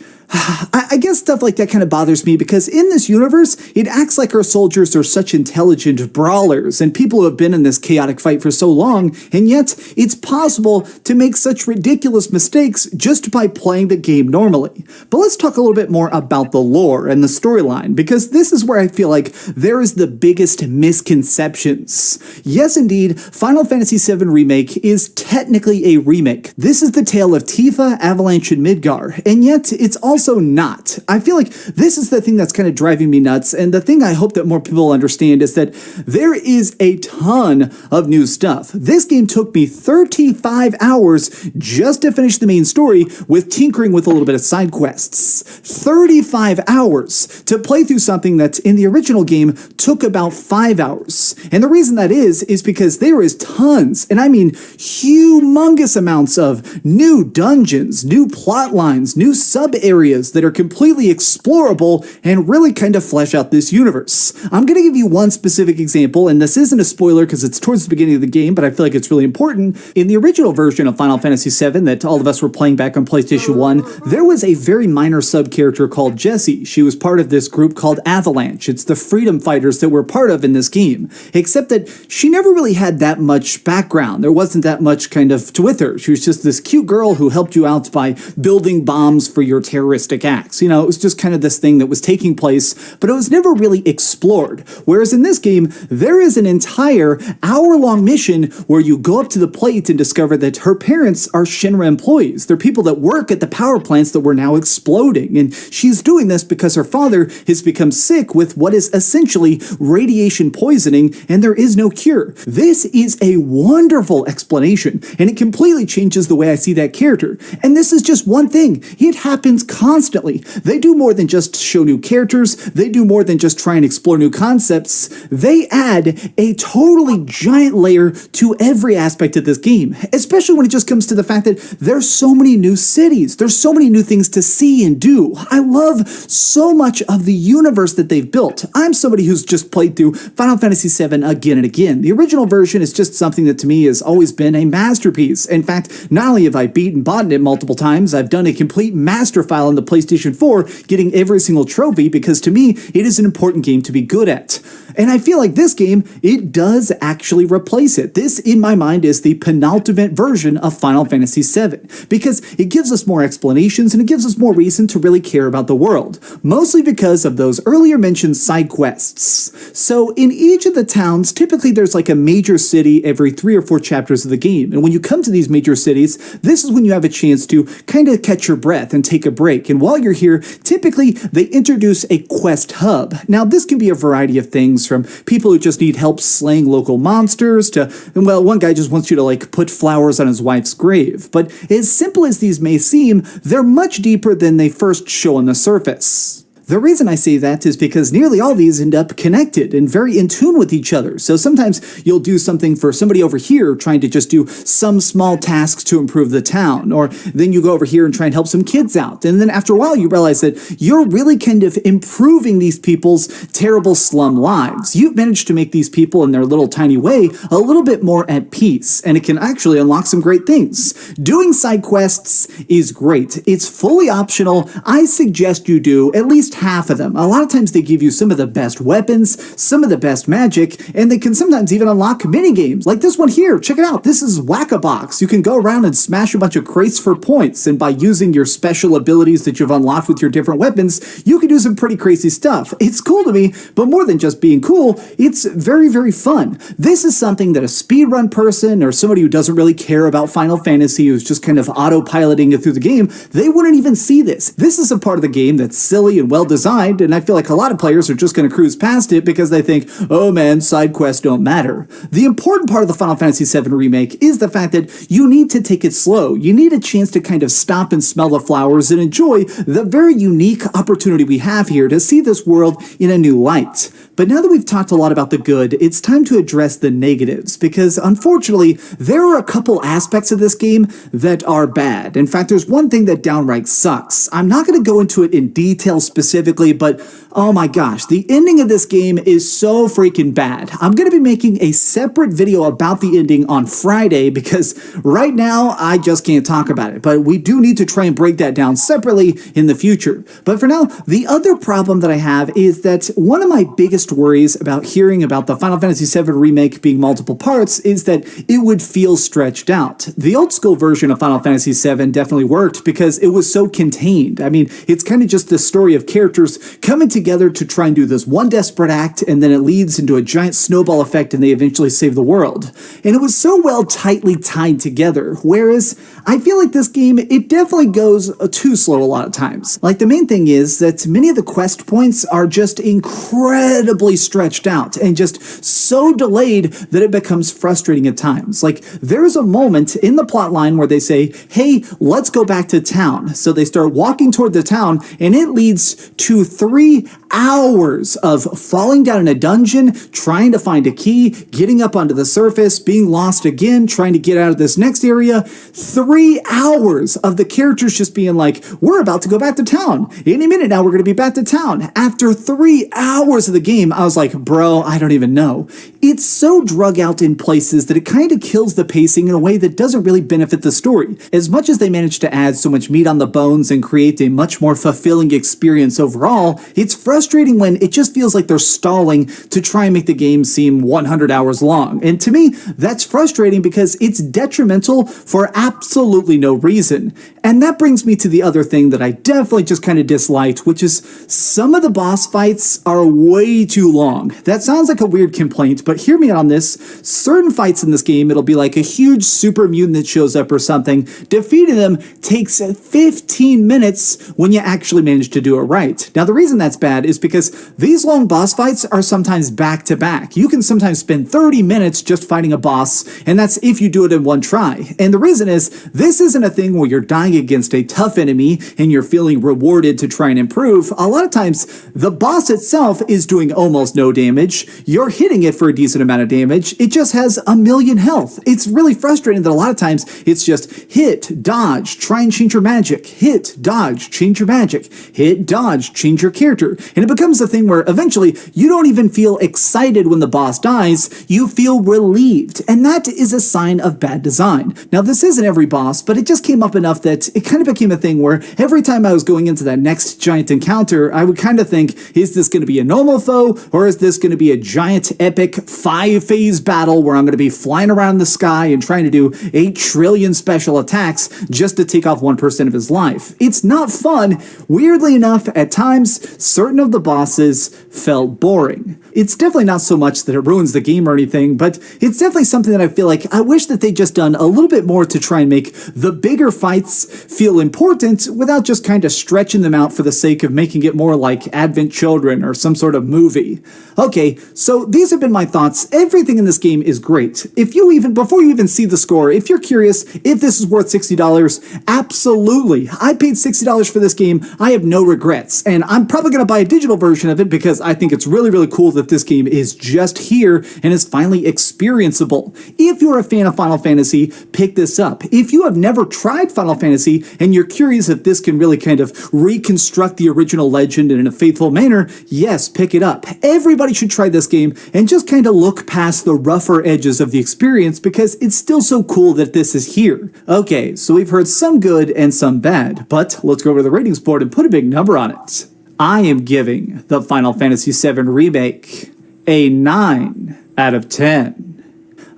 I guess stuff like that kind of bothers me because in this universe, it acts like our soldiers are such intelligent brawlers and people who have been in this chaotic fight for so long, and yet it's possible to make such ridiculous mistakes just by playing the game normally. But let's talk a little bit more about the lore and the storyline, because this is where I feel like there is the biggest misconceptions. Yes, indeed, Final Fantasy VII Remake is technically a remake. This is the tale of Tifa, Avalanche, and Midgar, and yet it's also not. I feel like this is the thing that's kind of driving me nuts, and the thing I hope that more people understand is that there is a ton of new stuff. This game took me 35 hours just to finish the main story with tinkering with a little bit of side quests. 35 hours to play through something that in the original game took about 5 hours. And the reason that is because there is tons, and I mean humongous amounts of new dungeons, new plot lines, new sub-areas, areas that are completely explorable and really kind of flesh out this universe. I'm going to give you one specific example, and this isn't a spoiler because it's towards the beginning of the game, but I feel like it's really important. In the original version of Final Fantasy VII that all of us were playing back on PlayStation 1, there was a very minor sub-character called Jessie. She was part of this group called Avalanche. It's the freedom fighters that we're part of in this game, except that she never really had that much background. There wasn't that much kind of to with her. She was just this cute girl who helped you out by building bombs for your terroristic acts. You know, it was just kind of this thing that was taking place, but it was never really explored. Whereas in this game, there is an entire hour-long mission where you go up to the plate and discover that her parents are Shinra employees. They're people that work at the power plants that were now exploding, and she's doing this because her father has become sick with what is essentially radiation poisoning, and there is no cure. This is a wonderful explanation, and it completely changes the way I see that character. And this is just one thing. It happens constantly. They do more than just show new characters. They do more than just try and explore new concepts. They add a totally giant layer to every aspect of this game, especially when it just comes to the fact that there's so many new cities. There's so many new things to see and do. I love so much of the universe that they've built. I'm somebody who's just played through Final Fantasy VII again and again. The original version is just something that to me has always been a masterpiece. In fact, not only have I beat and bought it multiple times, I've done a complete master file on the PlayStation 4, getting every single trophy, because to me, it is an important game to be good at. And I feel like this game, it does actually replace it. This, in my mind, is the penultimate version of Final Fantasy VII, because it gives us more explanations and it gives us more reason to really care about the world, mostly because of those earlier mentioned side quests. So in each of the towns, typically there's like a major city every 3 or 4 chapters of the game. And when you come to these major cities, this is when you have a chance to kind of catch your breath and take a break. And while you're here, typically they introduce a quest hub. Now, this can be a variety of things, from people who just need help slaying local monsters to, well, one guy just wants you to like put flowers on his wife's grave. But as simple as these may seem, they're much deeper than they first show on the surface. The reason I say that is because nearly all these end up connected and very in tune with each other. So sometimes you'll do something for somebody over here trying to just do some small tasks to improve the town, or then you go over here and try and help some kids out. And then after a while you realize that you're really kind of improving these people's terrible slum lives. You've managed to make these people in their little tiny way a little bit more at peace, and it can actually unlock some great things. Doing side quests is great. It's fully optional. I suggest you do at least half of them. A lot of times they give you some of the best weapons, some of the best magic, and they can sometimes even unlock mini games like this one here. Check it out. This is Whack-A-Box. You can go around and smash a bunch of crates for points, and by using your special abilities that you've unlocked with your different weapons, you can do some pretty crazy stuff. It's cool to me, but more than just being cool, it's very, very fun. This is something that a speedrun person or somebody who doesn't really care about Final Fantasy, who's just kind of autopiloting it through the game, they wouldn't even see this. This is a part of the game that's silly and well designed, and I feel like a lot of players are just going to cruise past it because they think, oh man, side quests don't matter. The important part of the Final Fantasy VII Remake is the fact that you need to take it slow. You need a chance to kind of stop and smell the flowers and enjoy the very unique opportunity we have here to see this world in a new light. But now that we've talked a lot about the good, it's time to address the negatives, because unfortunately, there are a couple aspects of this game that are bad. In fact, there's one thing that downright sucks. I'm not going to go into it in detail specifically, but oh my gosh, the ending of this game is so freaking bad. I'm going to be making a separate video about the ending on Friday, because right now, I just can't talk about it. But we do need to try and break that down separately in the future. But for now, the other problem that I have is that one of my biggest worries about hearing about the Final Fantasy VII Remake being multiple parts is that it would feel stretched out. The old school version of Final Fantasy VII definitely worked because it was so contained. I mean, it's kind of just the story of characters coming together to try and do this one desperate act, and then it leads into a giant snowball effect and they eventually save the world. And it was so well tightly tied together, whereas I feel like this game, it definitely goes too slow a lot of times. Like, the main thing is that many of the quest points are just incredibly incredibly stretched out and just so delayed that it becomes frustrating at times. Like, there's a moment in the plot line where they say, hey, let's go back to town. So they start walking toward the town, and it leads to 3 hours of falling down in a dungeon, trying to find a key, getting up onto the surface, being lost again, trying to get out of this next area. 3 hours of the characters just being like, we're about to go back to town. Any minute now, we're going to be back to town. After 3 hours of the game, I was like, bro, I don't even know. It's so drug out in places that it kind of kills the pacing in a way that doesn't really benefit the story. As much as they managed to add so much meat on the bones and create a much more fulfilling experience overall, it's frustrating when it just feels like they're stalling to try and make the game seem 100 hours long. And to me, that's frustrating because it's detrimental for absolutely no reason. And that brings me to the other thing that I definitely just kind of disliked, which is some of the boss fights are way too long. That sounds like a weird complaint, but hear me on this. Certain fights in this game, it'll be like a huge super mutant that shows up or something. Defeating them takes 15 minutes when you actually manage to do it right. Now, the reason that's bad is because these long boss fights are sometimes back to back. You can sometimes spend 30 minutes just fighting a boss, and that's if you do it in one try. And the reason is, this isn't a thing where you're dying against a tough enemy and you're feeling rewarded to try and improve. A lot of times, the boss itself is doing almost no damage. You're hitting it for a decent amount of damage. It just has a million health. It's really frustrating that a lot of times it's just hit, dodge, try and change your magic, hit, dodge, change your magic, hit, dodge, change your character. And it becomes a thing where eventually you don't even feel excited when the boss dies, you feel relieved. And that is a sign of bad design. Now, this isn't every boss, but it just came up enough that it kind of became a thing where every time I was going into that next giant encounter, I would kind of think, is this going to be a normal foe, or is this going to be a giant epic 5-phase battle where I'm going to be flying around the sky and trying to do 8 trillion special attacks just to take off 1% of his life? It's not fun. Weirdly enough, at times, certain of the bosses felt boring. It's definitely not so much that it ruins the game or anything, but it's definitely something that I feel like I wish that they'd just done a little bit more to try and make the bigger fights feel important without just kind of stretching them out for the sake of making it more like Advent Children or some sort of movie. Okay, so these have been my thoughts. Everything in this game is great. Before you even see the score, if you're curious if this is worth $60, absolutely. I paid $60 for this game. I have no regrets, and I'm probably going to buy a digital version of it because I think it's really, really cool that this game is just here and is finally experienceable. If you're a fan of Final Fantasy, pick this up. If you have never tried Final Fantasy and you're curious if this can really kind of reconstruct the original legend in a faithful manner, yes, pick it up. Everybody should try this game and just kind of look past the rougher edges of the experience because it's still so cool that this is here. Okay, so we've heard some good and some bad, but let's go over to the ratings board and put a big number on it. I am giving the Final Fantasy VII Remake a 9 out of 10.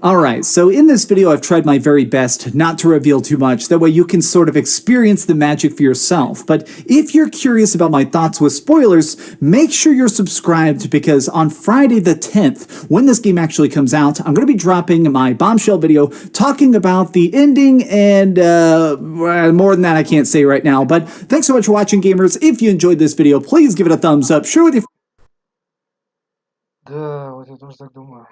Alright, so in this video I've tried my very best not to reveal too much, that way you can sort of experience the magic for yourself. But if you're curious about my thoughts with spoilers, make sure you're subscribed because on Friday the 10th, when this game actually comes out, I'm going to be dropping my bombshell video talking about the ending and more than that I can't say right now. But thanks so much for watching, gamers. If you enjoyed this video, please give it a thumbs up, share with your Да, вот я тоже так думаю.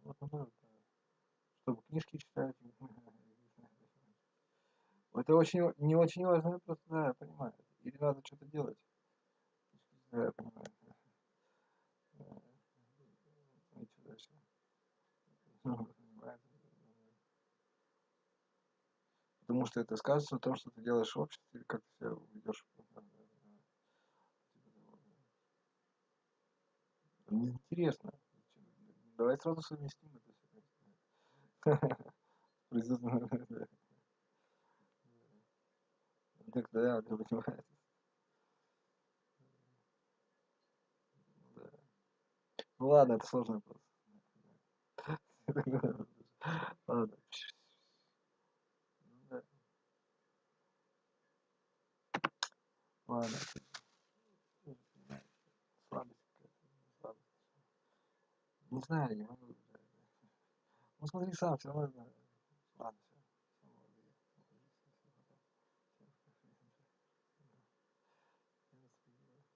Вот надо, чтобы книжки читать. Это очень, не очень важно, просто, да, я понимаю. Или надо что-то делать. Да, я понимаю. И что дальше? Понимаете? Потому что это скажется о том, что ты делаешь в обществе, или как ты себя ведешь. Неинтересно. Давай сразу совместим это. Так, да, ты понимаешь. Ну ладно, это сложно просто. Ладно. Да. Ладно. Слабость какая-то, слабость. Не знаю, не могу. Ну смотри сам, все равно знаю. Ладно.